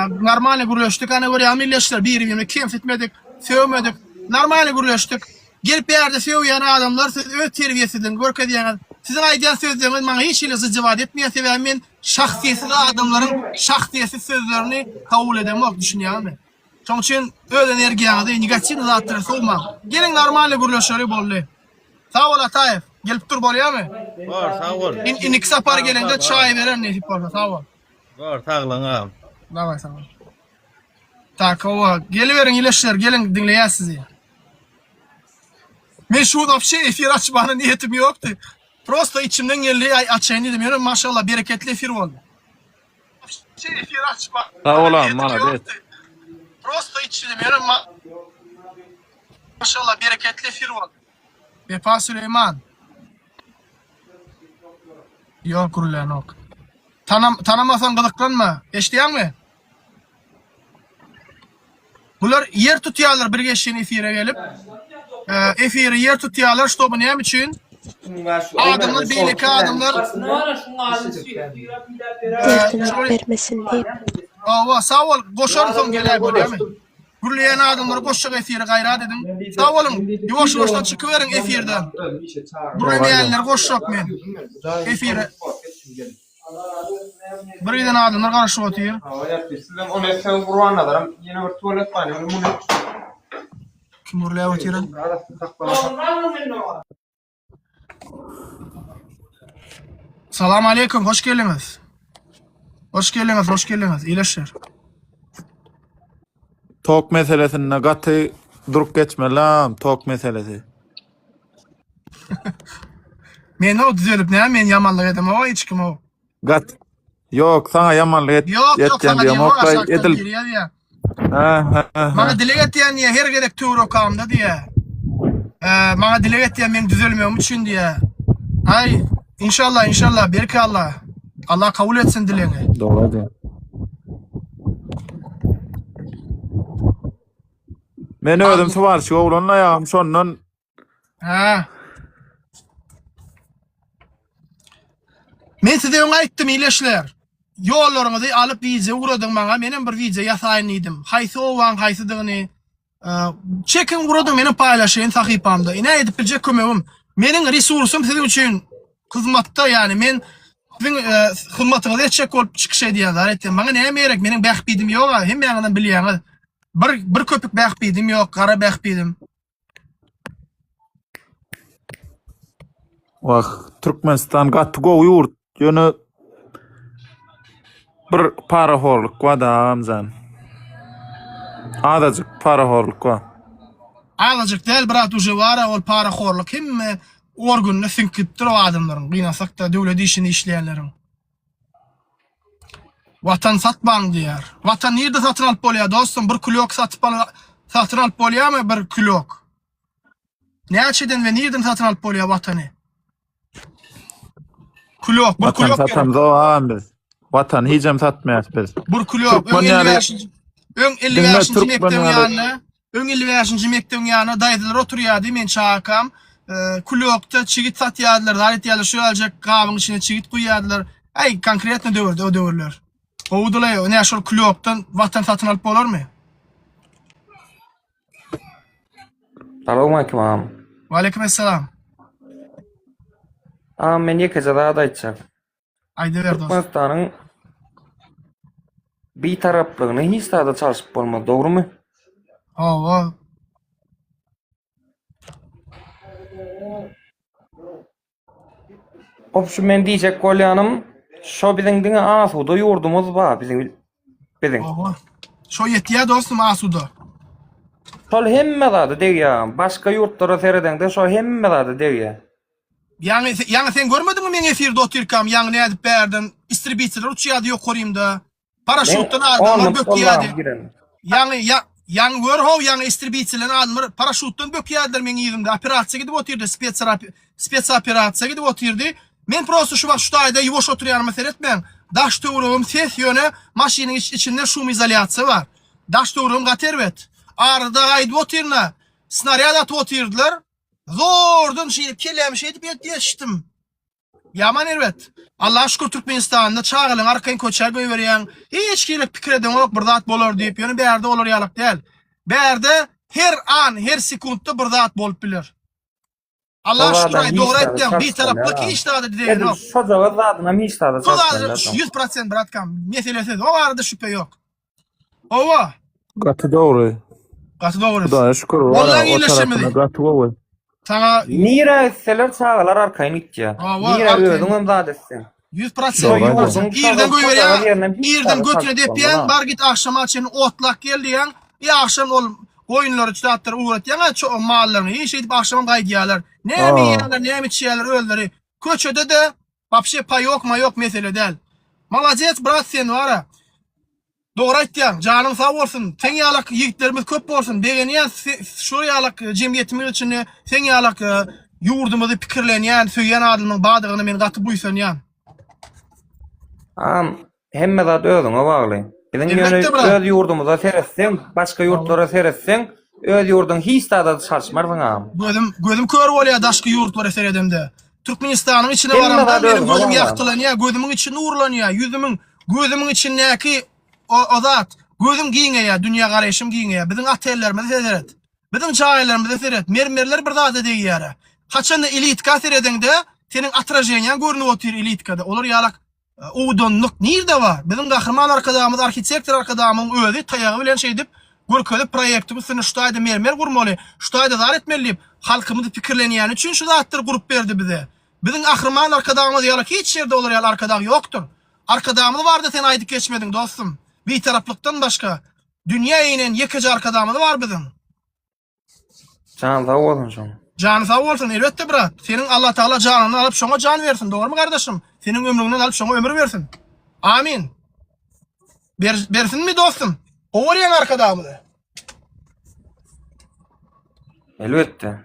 Normal gürleşdik, ana görýär milletler bir-birine kemfetmedik, sevmedik. Normal gürleşdik. Gelip ýerde sevýän adamlar öz terbiyesinden görkezýän. Sizin aýdýan sözleriniz maňa hiç ile jawap etmeýär, sebäbi men şahsiýetli adamlaryň şahsiýetli sözlerini kabul edemok düşünýärmi? Şoň üçin öz energiýaňyzy negativ zatlara sowma. Gelin normal gürleşýär boldy. Sağ ol Atay. Gelip dur bolýarmy? Var, sağ ol. İnik sapar gelende çay veren ne tipar, sağ ol. Var, sağlan ağam. Davay, sağ ol. Tak, ova, geliverin ileşler, gelin dinleýär sizi. Men şu dapşy efir açmany niýetim ýokdy. Prosto içimden geldi, açaýyn dedim. Ýöne maşallah bereketli efir boldy. Efir açma. Sağ olam, mana bet. Prosto içimden ýöne maşallah bereketli efir boldy. Bepa Süleyman. Yok kurulan ok. Tanamasan gıdıklanma. Eşdiýärmi? Bular yer tutýarlar bir geçen efire gelip. Efire yer tutýarlar, şo bu näme üçin? Adamlar beýleki adamlar. Vermesin diye. Awa sağ ol. Goşarysam gelýär bolýarmy? Gürleýän adamlar goşşak efire gaýra dedim. Sağ olun. Ýoş-ýoşdan çykyberin efirden. Gürleýänler goşşak men. Efire. Bir ýerden adamlar garaşyp otyr. Sizden onu sen vurwan adam ýene bir tuvalet var. Kim gürleýär otyr? Salam aleykum, hoş geldiňiz. Hoş geldiňiz. İleşler. Tok meselesine gaty durup geçmelam, tok meselesi. Men o düzelip näme men yamanlyk edem o hiç kim o. Gat. Yok, sana yamanlyk etken diýem, oklay edil. Maňa dilek etýän ýa her gerek töwre okamda diýe. Maňa dilek etýän men düzelmem üçin diýe. Ay, inşallah, berkallah. Allah kabul etsin dileňi. Doğru diýär. Men özüm suwarşy oglanla ýagam şondan. Men size öňe aýtdym ileşler. Ýollaryňyzy alyp wize uradyň maňa, menem bir wize ýasaýyn idim. Haýsy owan, haýsydygyny çekin uradyň meni paýlaşyň sahypamda. Ine edip biljek kömegim. Meniň resursum siziň üçin hyzmatda, ýani men sizin hyzmatyňyza etjek bolup çykyş edýär etdim. Maňa näme gerek? Meniň bähpidim ýok, hem ýagyndan bilýäňiz. Bir köpük bähpidim ýok, gara bähpidim. Wah, Türkmenistan gaty gowy ýurt. Ýöne bir paraxorluk var da amcan. Adacık paraxorluk var. Adacık değil, birat uje var, ol paraxorluk. Hem orgunny sinkip dur adamlaryň, gynasaq da döwlet işini işleýänleriň. Vatan satmaň diýär. Vatan nerede satyn alyp bolýar dostum? Bir kilok satyn alyp bolýarmy? Bir kilok. Näçeden we nereden satyn alyp bolýar watany? Kulok, bir Vatan kulok. satamız o ağam biz. Vatan hicam satmayız biz. Bir kulok. Türkmen yani- Ön 55-nji Türkmen mektebiň yani- ýanyna, ön 55-nji mektebiň ýanyna daýdylar oturýardy, men çakam. Kulokda çigit satýardylar, daýat ýaly şu aljak gabyň içine çigit goýýardylar. Ay, konkretne döwürde o döwürler. Owdulay, näme şol kulokdan watan satyn alyp bolarmy? Assalamu alaikum ağam. Wa aleykum assalam. Ağam men ýeke zada aýtjak. Aýda ber dost. Türkmenistan'ın bir taraflığını hiç daha da çalışıp olma, doğru mu? Hawa. Şu men diýjek bolýanym, şo biziň diňe asuda ýurdumuz bar, biziň. Hawa. Şo ýetýär dostum asuda. Şol hemme zady degýär, başga ýurtlara seredende şo hemme zady degýär. Ýani sen görmedinmi men efirde oturkam, ýani nädip berdim, istribitler uçýardy ýokarymda. Paraşutdan aldylar, bökýärdi. Ýani gör how, ýani istribitler aldylar, paraşutdan bökýärdiler men ýyzymda. Operasiýa gidip otyrdy, spets operasiýa gidip otyrdy. Men prosto şu wagt şu taýda ýuwaş oturýarmy seretmen. Daş töwrügüm ses ýöne maşynyň içinde şum izolýasiýa bar. Daş töwrügüm gaterbet. Arada gaýdyp otyrna. Snaryad atyp otyrdylar. Zordan kelämiş edip ýetişdim. Yaman erwet. Allah şükür Türkmenistanda çağılyň arkaň köçer goýberýän, hiç kilik pikir eden ok bir zat bolar diýip ýöne bärde olar ýalyk däl. Bärde her an, her sekundda bir zat bolup biler. Allah şükür dogry aýtdyň, bir taraplyk hiç daha da diýen ok. Şo jogap zadyna hiç daha da çalışmaz. 100% bratkam, meselesi o arada şüphe yok. Owa, Gatı doğru. gatı dogry. Hudaýa şükür. Wallahi O iyileşemedi. tarapyna gatı gowy. Sana Nira etseler çağalar arkayn itja. Aa, Nira arkayn. ödüňem zat etsen. 100% irden goýberýär. Irden götüne depýän, bar git akşam açyny otlak geldiýän, akşam ol oýunlary çatdyr uğratýan, ço mallaryny hiç edip akşam gaýdýarlar. Näme ýerler, näme çýerler öldüri. Köçede de papşe pay yok ma yok mesele däl. Malazet brat sen wara. Dogry aýtdyň, janyň sag bolsun. Sen ýalyk ýigitlerimiz köp bolsun. Begenýän şu ýalyk jemgyýetimiz içinde sen ýalyk ýurdumuzy pikirlenýän, söýýän adamyň badygyny men gaty buýsanýan. Am hemme zat özüňe bagly. Biziň Elbette bra. öz ýurdumyza seretsen, başga ýurtlara seretsen, öz ýurduň hiç daha da çalışmarsyň am. Gözüm kör bolýar daşky ýurtlara seredemde. Türkmenistanyň içine Elbette baramda bra, benim gözüm bra. ýaktylanýar, gözümüň içi nurlanýar, gözümüň içindäki o zat, gözüm giňeýär, dünýä garaýşym giňeýär. Biziň atellerimiz seret. Biziň çaýlarymyz seret. Mermerler bir zat edýär. Haçan elitka seredende, senin atrajenýan görnüp otyr elitkada. Olar ýalak udonluk nirde var. Biziň gahrman arkadamyz, arhitektor arkadamyň özü taýagy bilen şey dip, görkeli proýektimiz şunu şu taýda mermer gurmaly, şu taýda zar etmeli. Halkymyzy pikirlenýän üçin şu zatlar gurup berdi bize. Biziň gahrman arkadamyz ýalak hiç ýerde olar ýaly arkadam ýokdur. Arkadamyz barda sen aýdyp geçmediň dostum. Bir taraplıktan başka. Dünya inen ýekeci arkadamyz var biziň. Can sag bolsun şoň. Jany sag bolsun, elbetde brat. Senin Allah Taala janyny alyp şoňa jan bersin, dogrymy kardeşim? Senin ömrüňden alyp şoňa ömür bersin. Amin. Bersinmi dostum? Owarýan arkadamyzy. Elbette.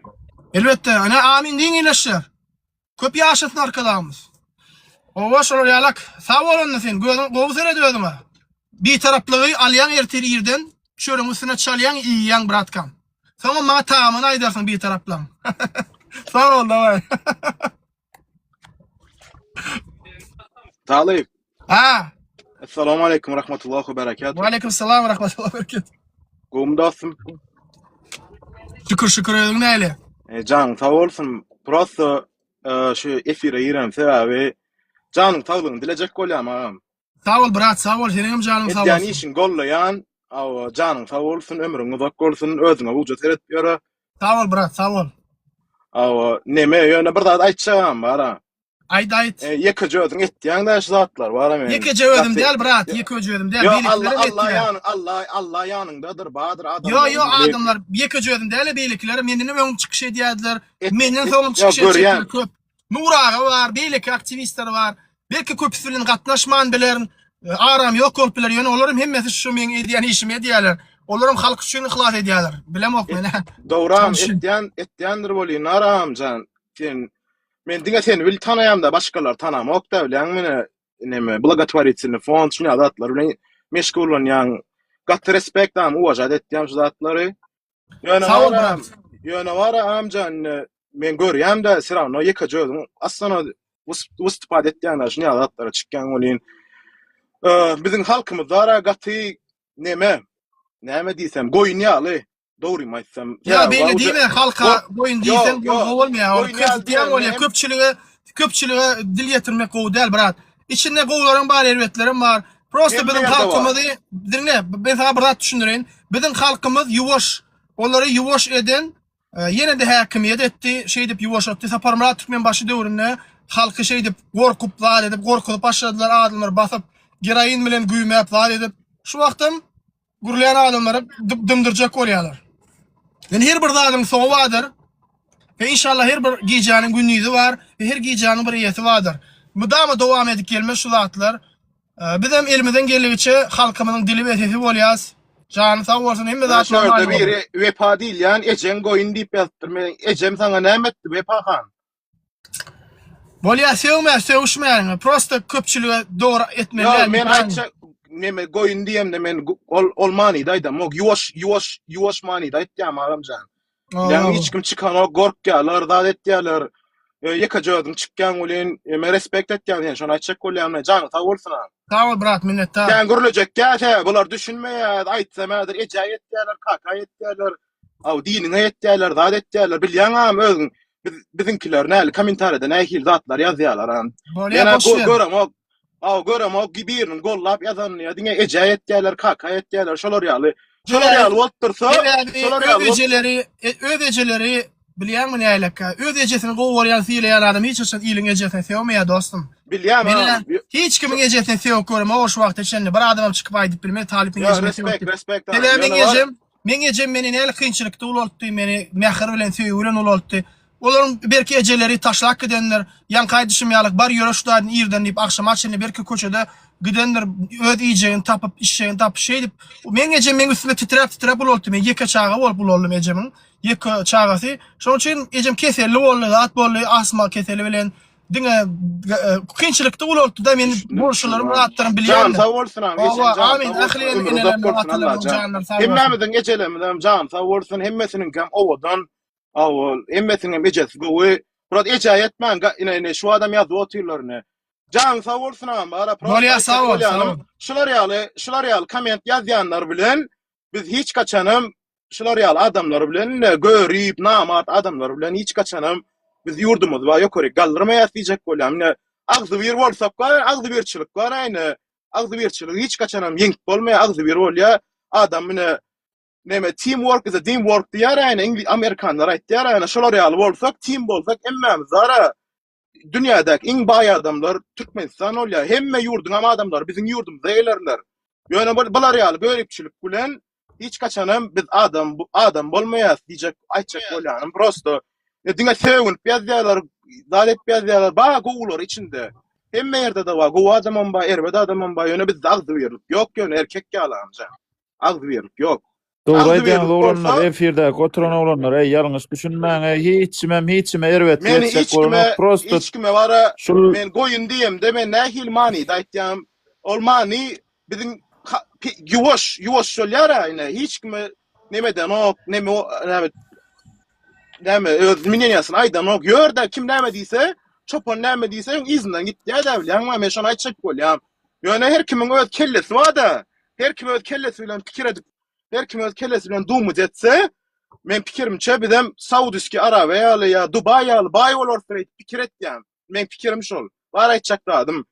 Elbette, ana amin diň ileşler. Köp ýaşasyn arkadamyz. Owa şol ýalak, sag bolun sen, gözüň gowy sered özüňe. Bir taraplygy alýan ertir ýerden, çörüň üstüne çalýan iýýän bratkam. Soňra maňa tamamy aýdarsyň bir taraplan. Sag ol daway. Talip. Ha, Assalamu alaikum rahmetullahi ve berekatuhu. wa aleykum salam wa rahmetullahi wa berekatuh. Gomdasım. Şükür özüň näle? Can sağ olsun. Prosto şu efire giren sebebi canın sağlığını dileyecek golyam ağam. Sag ol brat, sag ol, senem janyň sag Yani bolsun. işin gollayan, aw canın sağ olsun, ömrüň uzak bolsun, özüňe uja seret ýöre. Sag ol brat, sag ol. Aw neme ýöne bir zat aýtjagam bara. Aýt. Ýeke özüň etdiň da şu zatlar bara men. Ýeke özüm däl brat, ýeke özüm däl. Yo Beýliklerim Allah ýanyndadyr, badyr adam. Yo adamlar ýeke özüm däl, beýlikler menden öň çykyş edýärdiler. Menden soňum çykyş edýärler köp. Nuraga var, beýlik aktivistler var. Belki köpüsülen gatnaşman bilen aram ýok bolup biler. Ýöne olaram hemmesi şu men edýän işimi edýärler. Olaram halk üçin ihlas edýärler. Bilemok men. Dogram etdiňdir bolýan aram can. Sen Men diňe seni bil tanayam da başgalar tanamak da bilen meni neme благотворительный fond şunu adatlar bilen meşgul bolýan gat respekt am uwajat etýän şu zatlary. Sağ ol, brat. Ýöne wara amjan men görýän de siravno ýekajödüm. Aslana wystupad etýän şunu adatlara çykýan bolýan. Bizim halkymyz wara gaty neme diýsem goýun ýaly. Doğru mu aýtsam? Ya beýle diýme halka boyun diýsen bolmaýar. Köpçüliğe bolýar. Köpçüliğe dil ýetirmek gowy däl brat. İçinde gowlaryň bar, erwetlerim bar. Prosta bizim halkymyzy dinle, ben sana bir zat düşündireyim. Bizim halkymız ýuwaş, onları ýuwaş eden, ýene de häkimiýet etdi, şey dip ýuwaş etdi. Saparmara Türkmen başı döwründe halky şey dip gorkup, zat edip, gorkup başladylar, adamlar basyp, gerayin bilen güýmäp, zat edip. Şu wagtym gurlayan adamlara dımdırjak bolýarlar. Yani her bir zatın soňy bardyr. Ve inşallah her bir gijanyň günüýi bar, ve her gijanyň bir ýeti bardyr. Mudama dowam edip gelme şu zatlar. Bizim elimizden gelýärçe halkymyzyň dili we sesi bolýas. Jany sag bolsun, hemme zatlar. Şurada bir wepa diýil, ýani ejem goýun diýip ýazdyr. Ejem saňa näme etdi wepa han? Bolýar sevişmäň, prosta köpçülige dogry etmeler. Men aýtjak neme goýun diýem de men olmany daýdam. Ok ýuwaş many daýtýam aramjan. Yani hiç kim çıkan o gorkyalar, zat etýärler. Ýekajödüm çykýan bolen, men respekt etýän, ýani şonu aýtjak bolýam, jany sag bolsun. Sag ol brat, minnettar. Ýani gürlejek ýa, bular düşünmeýär, aýtsamadyr, ejaý etýärler, kaka etýärler, aw diniňe etýärler, zat etýärler. Bilýän özüň bizinkiler näli kommentarda nähil zatlar ýazýarlar. Ýani görem o gibirni gollap ýazan ýa-da ejaý etýärler, kaka etýärler, şolar ýaly. Şolar ýaly boltursa, şolar ýaly ödejeleri bilýärmi näýleka? Öz ejesini gowurýan fiýleýän adam hiç olsa ýylyň ejesini sevmeýär dostum. Bilýärmi? Hiç kimiň ejesini sevip görme, o şu wagtda şende bir adam çykyp aýdyp bilme, talypyň ejesini. Respekt. Men ejem meni näle kynçylykda ulaltdy, meni mähir bilen söýüp bilen ulaltdy. Olaryň berki ejeleri taşlak gidenler, ýan kaýdyşymýarlyk bar ýöre şulardan ýerden diýip akşam açyny berki köçede gidenler öz iýjegini tapyp, işjegini tapyp şey diýip, men ejem men üstüne titrep ulaltdy, men ýeke çaga bolup ulaldım ejemiň. Ýeke çagasy. Şoň üçin ejem keseli boldy, at boldy, asma keseli bilen diňe kynçylykda ulaltdy da men bolşularymy atlarym bilýär. Can sag bolsun am. Amin. Ahliýen inelerden atlarym janlar sag bolsun. Hemmemiziň ejelerimiz can sag bolsun, hemmesiniň kam owadan awol, hemmesiniň ejes gowy. Birat ejaý etmän, ine şu adam ýazyp otyrlaryny. Can sag bolsun am, bara Bolýar sag ol. Şular ýaly komment ýazýanlar bilen biz hiç kaçanam şular ýaly adamlar bilen görüp namart adamlar bilen hiç kaçanam biz ýurdumyz we ýokary galdyrmaýas diýjek bolýam. Agzy bir bolsak bar, agzy birçilik bar aýny. Agzy birçilik hiç kaçanam ýeňip bolmaýar, agzy bir bolýar. Adam neme teamwork is a teamwork diýär aýny. Amerikanlar aýtýar aýny şular ýaly bolsak, team bolsak emmemiz zara dünýädäki iň baý adamlar Türkmenistan bolýar. Hemme ýurduň adamlar biziň ýurdumyzda eýlerler. Ýöne bular ýaly bölükçilik bilen hiç kaçanam biz adam bolmaýas diýjek aýtjak bolýan. Prosto diňe sevin ýazýarlar, dalet ýazýarlar, baga gowlar içinde. Hemme ýerde de bar, gow adamam bar, erwet adamam bar. Ýöne biz agzy berip ýok, ýöne erkek ýalamja. Agzy berip ýok. Doğru aýdýan olanlar efirde oturan olanlar ýalňyş düşünmäň, hiçme erwet etsek bolmaz. Prosto hiç kime bara men goýun diýem de men nähil many daýtýam. Ol many biziň ýuwaş şolýar aýna hiç kime nemeden ok, näme öz minýasyny aýdan ok ýörde kim näme diýse, çopon näme diýse izinden gitdi ýa-da men şonu aýtjak bolýam. Ýöne her kimiň öz kellesi bar da, her kim öz kellesi bilen pikir edip, her kim öz kellesi bilen dumuz etse, men pikirimçe bidem Saudiski Arabiýa ýa Dubai ýaly baý bolar pikir etýän. Men pikirim şol. Bar aýtjak dadym.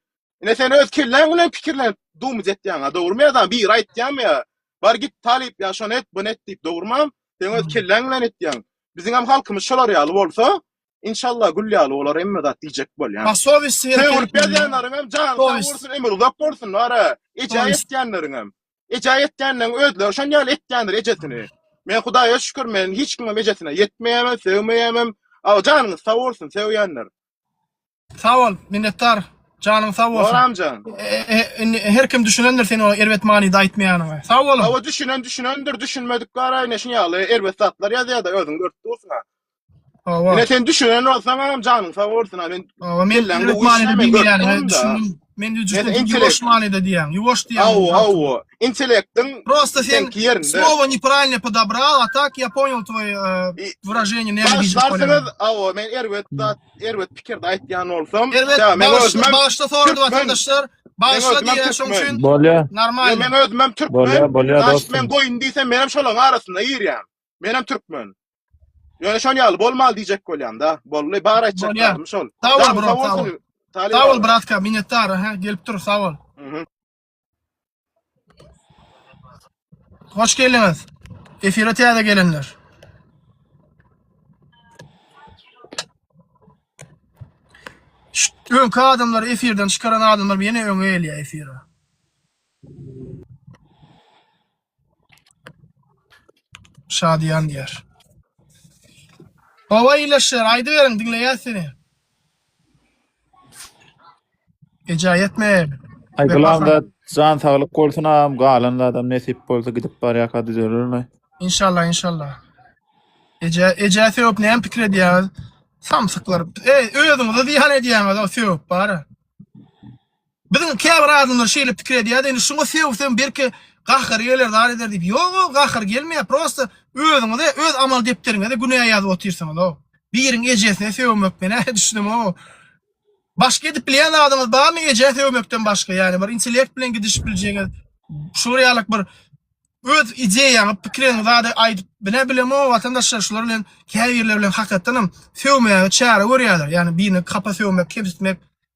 Ine sen öz kellen bilen pikirlen dumuz etýän, dogurmy adam bir aýtýan ýa. Bar git talip ýa şonu et, bunu et diýip dogurmam. Sen öz kellen bilen etýän. Biziň hem halkymyz şolar ýaly bolsa, inşallah gül ýaly bolar emme dat diýjek bolýan. Masowis ýerlerden hem can bolsun, emme uzak bolsun, ara ejaý etýänleriň hem. Ejaý etýänleň özleri şon ýaly etýändir ejesini. Men Hudaýa şükür men hiç kime ejesine ýetmeýärem, sevmeýärem. Aw janyňyz sag bolsun, sevýänler. Sag ol, minnettar. Janyň sag bolsun. Olamjan. Her kim düşünendir seni o erwet many daýtmaýanyňy. Sag ol. Aw düşünendir, düşünmedik gara näşin ýaly erwet zatlar ýazýar da özüň görüp dursun. Ava. Ne sen düşünen olsan am canın sağ olsun ha ben. Ava men Kellende ýürek bu işlemi manida diýen yani gördim da. düşündüm. Men Yani ýüzüňde intellekt- ýuwaş manida diýen. Ýuwaş diýen. Awo. Intellektin Просто sen senki yerinde. слово неправильно подобрал, а так я понял твое выражение, не Başlarsınız, awo men erwet pikirde aýtýan bolsam, Evet, ya men özümem bağışla soradı Türkmen. vatandaşlar. Bağışla özümem diye Türkmen. şoň üçin Bolya. normal. men özümem Türkmen. Bolya Naş dostum. men goýun diýsem menem şolaň arasynda ýerýän. Menem Türkmen. Ýöne şoň ýaly bolmaly diýjek bolýan da. Bolly bar aýtjak şol. Sağ ol, Sağ bro, sağ ol. olsun. Sağ ol bratka, minnettar, ha, gelip dur, sağ ol. Hoş geldiniz. Efire täze gelenler. Öňkü adamlar efirden çıkaran adamlar ýene öňe elýär efire. Şadiyan diýer. Baba iyileşler, aydı verin, dinleýär seni. Eja yetme. Ay gılamda can sağlık bolsun am galan adam nesip bolsa gidip barýa ka düzelýär. İnşallah, inşallah. Eja söp näme pikir edýär? Samsyklar. Özüňize diýen edýäňiz o söp bara. Bizim käbir adamlar şeýle pikir edýär, indi şuňa söpsem berki gahar geler, dar eder diýip. Ýok, gahar gelmeýär, prosta özüňize, öz amal depteriňize günä ýazyp otursaňyz o. Biriň ejesine söwmek mene düşündim o. Başka edip bilen adamız barmy eje söwmekden başka, yani bir intellekt bilen gidiş biljeňiz. Şuryalyk bir öz ideýaňy, pikiriňizi zada aýdyp bile bilem o vatandaşlar şular bilen käbirler bilen hakykatdan söwmeýe çara görýärler. Yani birini kapa söwmek,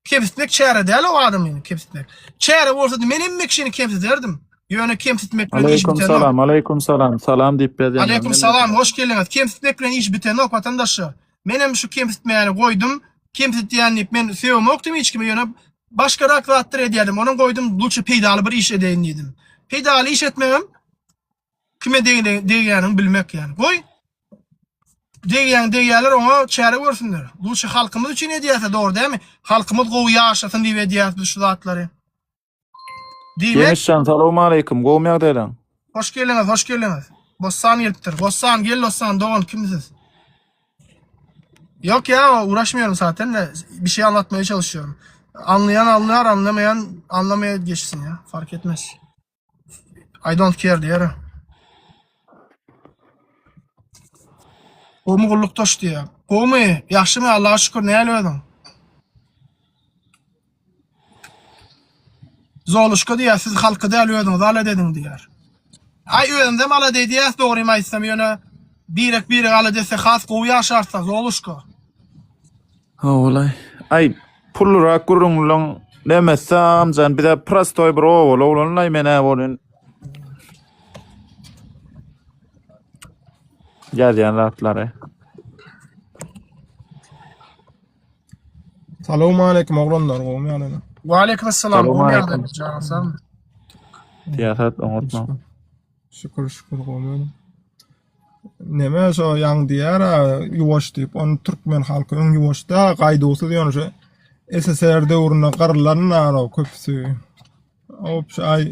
kemsitmek çara däl o adamyny kemsitmek. Çara bolsa men emmekşini kemsiterdim. Ýöne kemsitmek bilen iş biten. Aleyküm salam. Salam diýip berdim. Aleyküm salam, hoş geldiniz. Kemsitmek bilen iş biten ok vatandaşlar. Menem şu kemsitmeýäni goýdum. Kemsitýänlik men söwmekdim hiç kimi ýöne başga raklatdyr edýärdim. Onu goýdum, luçy peýdaly bir iş edeýin diýdim. Peýdaly iş etmegem kime deýänini bilmek yani. Goý. Deýänler ona çäre görsinler. Luçy halkymyz üçin edýärse dogry dämi? Halkymyz gowy ýaşasyn diýip edýär şu zatlary. Diýmek. Assalamu alaykum. Goýmak derem. Hoş geldiniz, hoş geldiniz. Bossan gelipdir. Bossan, gel Bossan, doğan kimsiz? Yok ya, uğraşmıyorum zaten de bir şey anlatmaya çalışıyorum. Anlayan anlar, anlamayan anlamaya geçsin ya. Fark etmez. I don't care diyor. Qo'mu gullukdosh diyor. Qo'mu, yaxshimi? Allohga shukr, ne ýalyordun? Zolushka diyor, siz halkı da ýalyordunuz, ala dedin diyor. Ay özünde ala dediýäs, dogrymy aýtsam ýöne birek ala dese has gowy ýaşarsa zolushka. Ha olay. Ay pullara gurunlaň demesem jan bir de prostoy bir oğlanlay mene bolun. Ýazýan ratlary. Salamu alaykum oglanlar, gowy ýalyny. Wa alaykum assalam, gowy ýalyny. Janasam. Tiýasat oňatma. Şükür gowy. Neme so ýang diýär, ýuwaş diýip, onu türkmen halky öň ýuwaşda gaýdysy diýär şu SSR döwrüne garlaryň ara köpüsi. O ay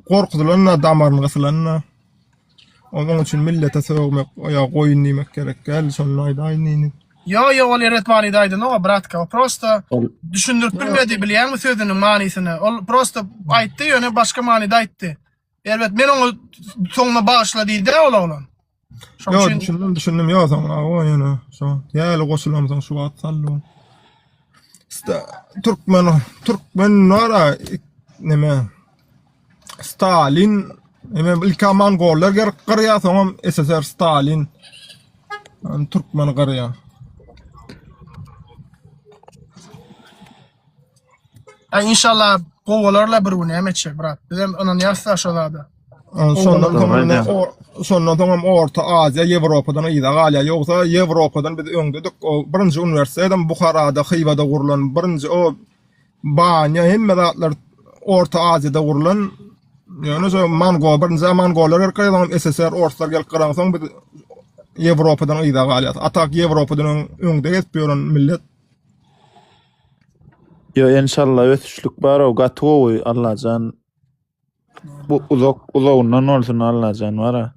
gorkudylar damaryny gysylan. Onun üçin millete söwmek, ýa goýun diýmek gerek gel, şonu aýdaýyn. Yo, ol öğretmeni daýdy, no, bratka, prosta düşündürip bilmedi, bilýärmi sözüniň manysyny. Ol prosta aýtdy, ýöne başga manyda aýtdy. Elbet men onu soňuna bağışla diýdi oğlan. Yo, düşündüm yo soňra, o ýene şo. Ýaly goşulamyň şu wagt sallu. Türkmen nara neme Stalin ilka Mongollar garya soňam SSR Stalin Türkmen garya. İnşallah gowalarla bir gün emetçek brat. Bizim onan ýasda şolada. Sondan soňam Orta Aziýa, Ýewropadan ýa-da galýa ýoksa Ýewropadan biz öňdedik. O birinji uniwersitetden Buharada, Hyvada gurulan, birinji o Banya hemme zatlar Orta Aziýada gurulan. Ýöne şo birinji Mongollar garýan SSR ortlar gelip garaň soň biz Ýewropadan ýa-da galýa. Atak Ýewropadan öňde geçýär millet. Yo inşallah ötüşlük bar o gatowy Allahjan. Bu uzak olsun Allahjan wara.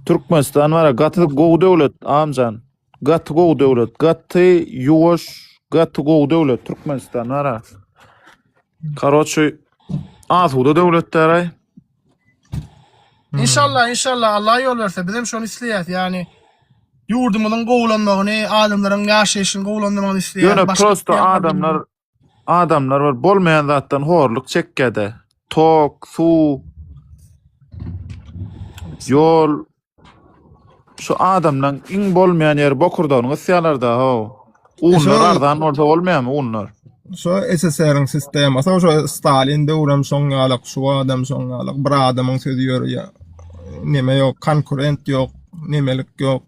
Türkmenistan wara gaty gowy döwlet amjan. gaty gowy döwlet, gaty ýuwaş, gaty gowy döwlet Türkmenistan ara. Karoçy azuda döwletler ay. İnşallah inşallah Allah yol verse bizim şonu isleýär yani yurdumyzyň gowlanmagyny, adamlaryň ýaşaýyşyny gowlanmagyny isleýär. Ýöne prosto adamlar var bolmayan zatdan horluk çekkede. Tok, su, yol. Şu adamdan iň bolmayan ýer bokurdagyny ysýalarda ho. Unlar ardan orta bolmaýarmy unlar? Şu SSR'ın sistemi, aslında şu Stalin döwrem soňňalyk, şu adam soňňalyk, bir adamyň sözü ýörýär. Neme yok, konkurent yok, nemelik yok.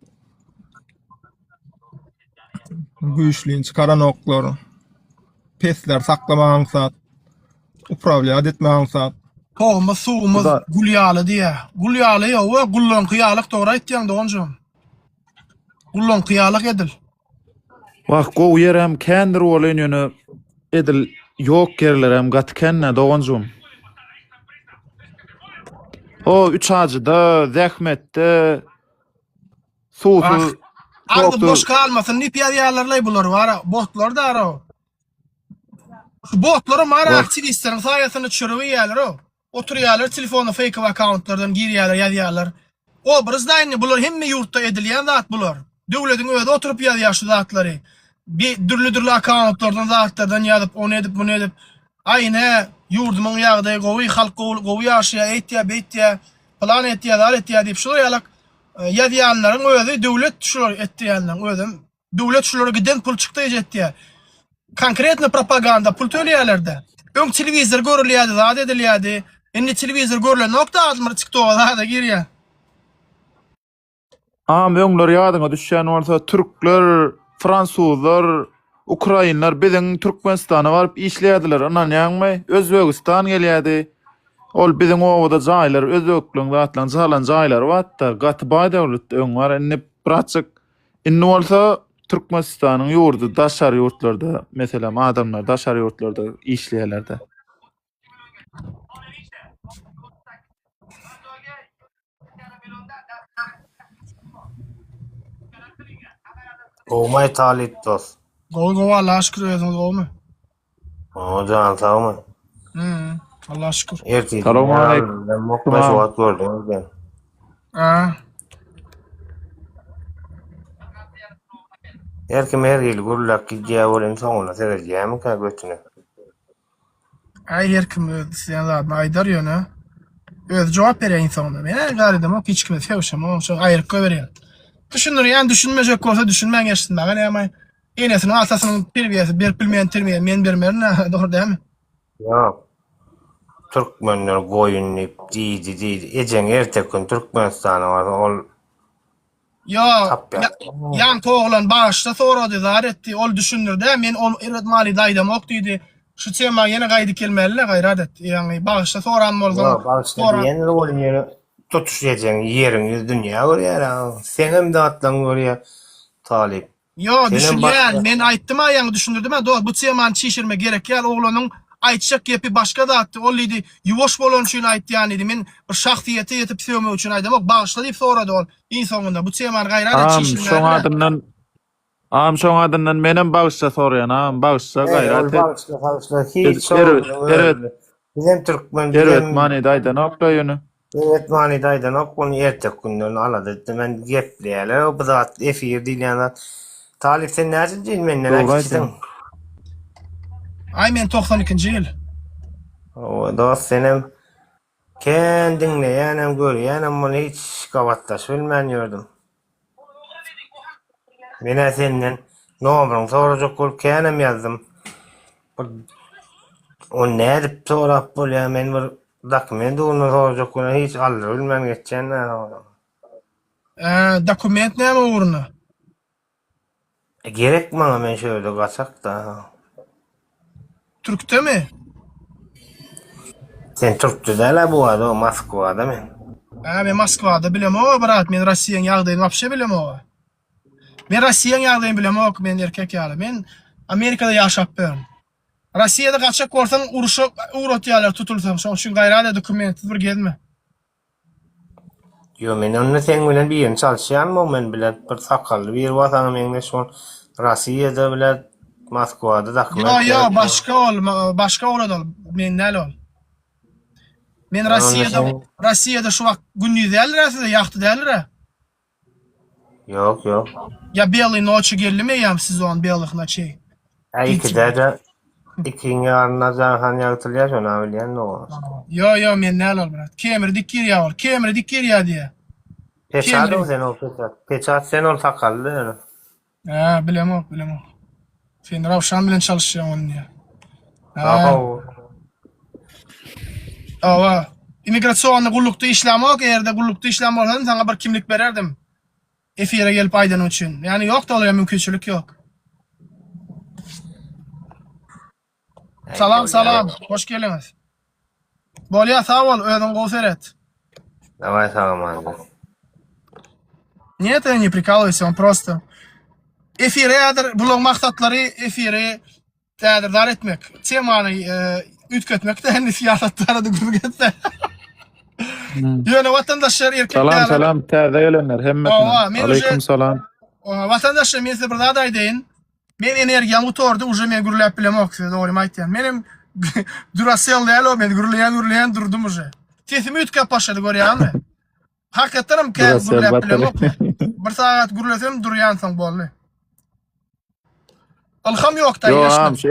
Güýçlüň çıkaran oklar, pesler saklamaňsat, upravlyat etmäňsat. Toğumuz, suğumuz gulyalı diye. Gulyalı ýa, gullon kıyalık doğru aýtdyň doňjum. Gullon kıyalık edil. Wagt gowy ýer hem kendir bolan ýöne edil ýok gerler hem gatkenne doňjum. O üç hacıda, zähmetde, suwsuz Ardy boş kalmasyn, nipýadýarlarly bular var, botlar da ara. Botlar mara aktivistlerin saýasyny çürüp ýalar o. Oturýarlar telefonu fake accountlardan girýärler, ýazýarlar. O birizdaýny bular hemme ýurtda edilýän zat bular. Döwletiň öýde oturup ýazýar şu zatlary. Bir dürli accountlardan zatlardan ýazyp, onu edip, bunu edip. Aýne ýurdumyň ýagdaýy gowy, halk gowy ýaşaýar, etýär, plan etýär, diýip şoýalak ýazýanlaryň öýde döwlet şular etýänler öýdem. Döwlet şulara giden pul çykdy etýär. Konkretne propaganda pul töleýärlerde. Öň telewizor görülýärdi, zat edilýärdi. Indi telewizor görülen nokta admır çıktı o da girýär. Öňler ýadyňa düşýän bolsa türkler, fransuzlar, ukrainlar biziň Türkmenistana baryp işleýärdiler. Anan ýagmy Özbegistan gelýärdi. Ol biziň owada jaýlar, özbekliň zatlaryň jalan jaýlar watda gaty döwlet öň bar. Indi praçyk indi bolsa Türkmenistanyň ýurdu, daşary ýurtlarda, meselem adamlar daşary ýurtlarda işleýärler. Olmay talit dost. Gowy Allah şükür edin gowy. O can sağ mı? Allah şükür. Salam aleykum. Ben mokbaş wagt gördüm ben. Erkim her ýyl gurlak gidýär bolan soňuna serejýärmi ka götüne? Erkim sen zat aýdar ýöne. Öz jogap berýän insana. Men garydım o hiç kime sevşem, o şu aýryk berýär. Düşünürýän, düşünmejek bolsa düşünmän geçsin. Bagany ama enesiniň atasynyň terbiýesi berip bilmeýän terbiýe men bermerin, dogry dämi? Ýok. Türkmenler goýunyp diýdi. Ejeň ertek gün Türkmenistana bar, ol yan toğlan başta sorady zat etdi. Ol düşünürdi. Men ol eretmali daýdam ok diýdi. Şu tema ýene gaýdy kelmeli gaýrat etdi. Ýani başta soran bolsa. Başta ýene bolan ýere tutuşýajaň ýeriňiz dünýä görýär. Sen hem de atlan görýär. Talip. Yo, düşünýän, men aýtdym aýaňy düşündirdim. Bu temany çişirme gerek ýa oglanyň aýtjak gepi başga da atdy. Ol idi ýuwaş bolan üçin aýtdýan idi. Men bir şahsiýete ýetip söwmek üçin aýdym. Bagışla diýip sorady ol. Insonunda bu temany gaýrat çişirme. Şoň adamdan menem bagışla sorýan, bagışla gaýrat. Bagışla hiç evet. Bizim Türkmen evet mani daýdan okda ýöne. Evet mani daýdan ok onu ertek günden alady. Men gepleýärler. O zat efir diýýän Talip sen näçe diýin menden aýtdyň? Ay men 92-nji ýyl. O dost senem kendiňle ýanem görýän muny hiç gawatdaş bilmän ýördüm. Mene senden nomeryň sorajak bolup känem ýazdym. O nädip sorap bolýar men bir dokument onu sorajak bolup hiç aldyr bilmän geçen näme. Dokument näme uğruna? Gerek maňa men şöyle gaçak da. Türk'te mi? Sen Türk'te däle bu adam Moskwada men. Men Moskwada bilem o, brat, men Russiýanyň ýagdaýyny wapşe bilem o. Men Russiýanyň ýagdaýyny bilem o, men erkek ýaly. Men Amerikada ýaşap berdim. Russiýada gaçak bolsaň uruşa uğratýarlar tutulsaň, şoň üçin gaýrada dokument bir gelme. Yo men onu sen bilen bir ýene çalışýanmyň men bilen bir sakally bir watan meňde şol Rossiýada bilen Moskwada dokument. Yo, başka ol. Men näle ol. Men Rossiýada şu wagt gündüz däldir, ýakty däldir. Yok. Ya Belý noçy geldimi ýam sizon Belých noçy. Ikide de ikiň ýarına jahan ýagtylýar şonu bilýän no. Yo men näle ol brat. Kemir dikir ýa diýe. Peçat sen ol peçat. Peçat sen ol sakally. Ha, bilemok. Sen Ravşan bilen çalışýan onu diýe. Awa. Immigrasiýonda gullukda işlemek, erde gullukda işlem bolsa sana bir kimlik bererdim. Efire gelip aydan üçün. Yani yok da olaya mümkünçülük yok. Salam. Hoş geldiniz. Bolya sağ ol. Ödün gofer et. Давай salam abi. Нет, я не прикалываюсь, он просто. Efire yadır, bulun maktatları efire dar etmek. Temany ütkötmek de hendi fiyatatlara da gurur getse. Yöne vatandaşlar erkekler. Salam, täze gelenler hemmetine. Aleyküm salam. Vatandaşlar men size bir zat aýdaýyn. Men energiýa motordy uje men gürläp bilemok, dogry aýtýan. Menim Duracell däl o, men gürleýän durdum uje. Tesimi ütkäp başlady görýärmi? Hakykatym gürläp bilemok. Bir saat gürlesem durýansyň boldy. Alham ýok da. Yo, şu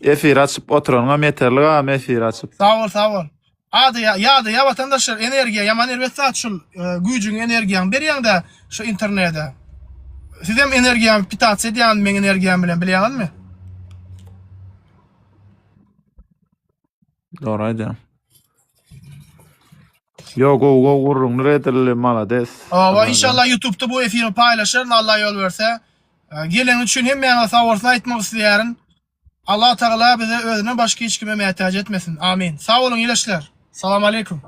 efir açıp oturanğa meterli efir açıp. Sağ ol. Ya vatandaşlar energiýa, yaman elbetde şol güýjüň energiýaň berýän de şu internetde. Siz hem energiýa pitasiýa edýän men energiýam bilen bilýärmi? Doğru aýdym. Yo, go gurrun redel malades. Awa inşallah YouTube'da bu efiri paylaşır, Allah yol verse. Gelen üçün hem meňe sağ aýtmak isleýärin. Allah Taala bize özüne başka hiç kime muhtaç etmesin. Amin. Sağ olun iyileşler. Salam aleyküm.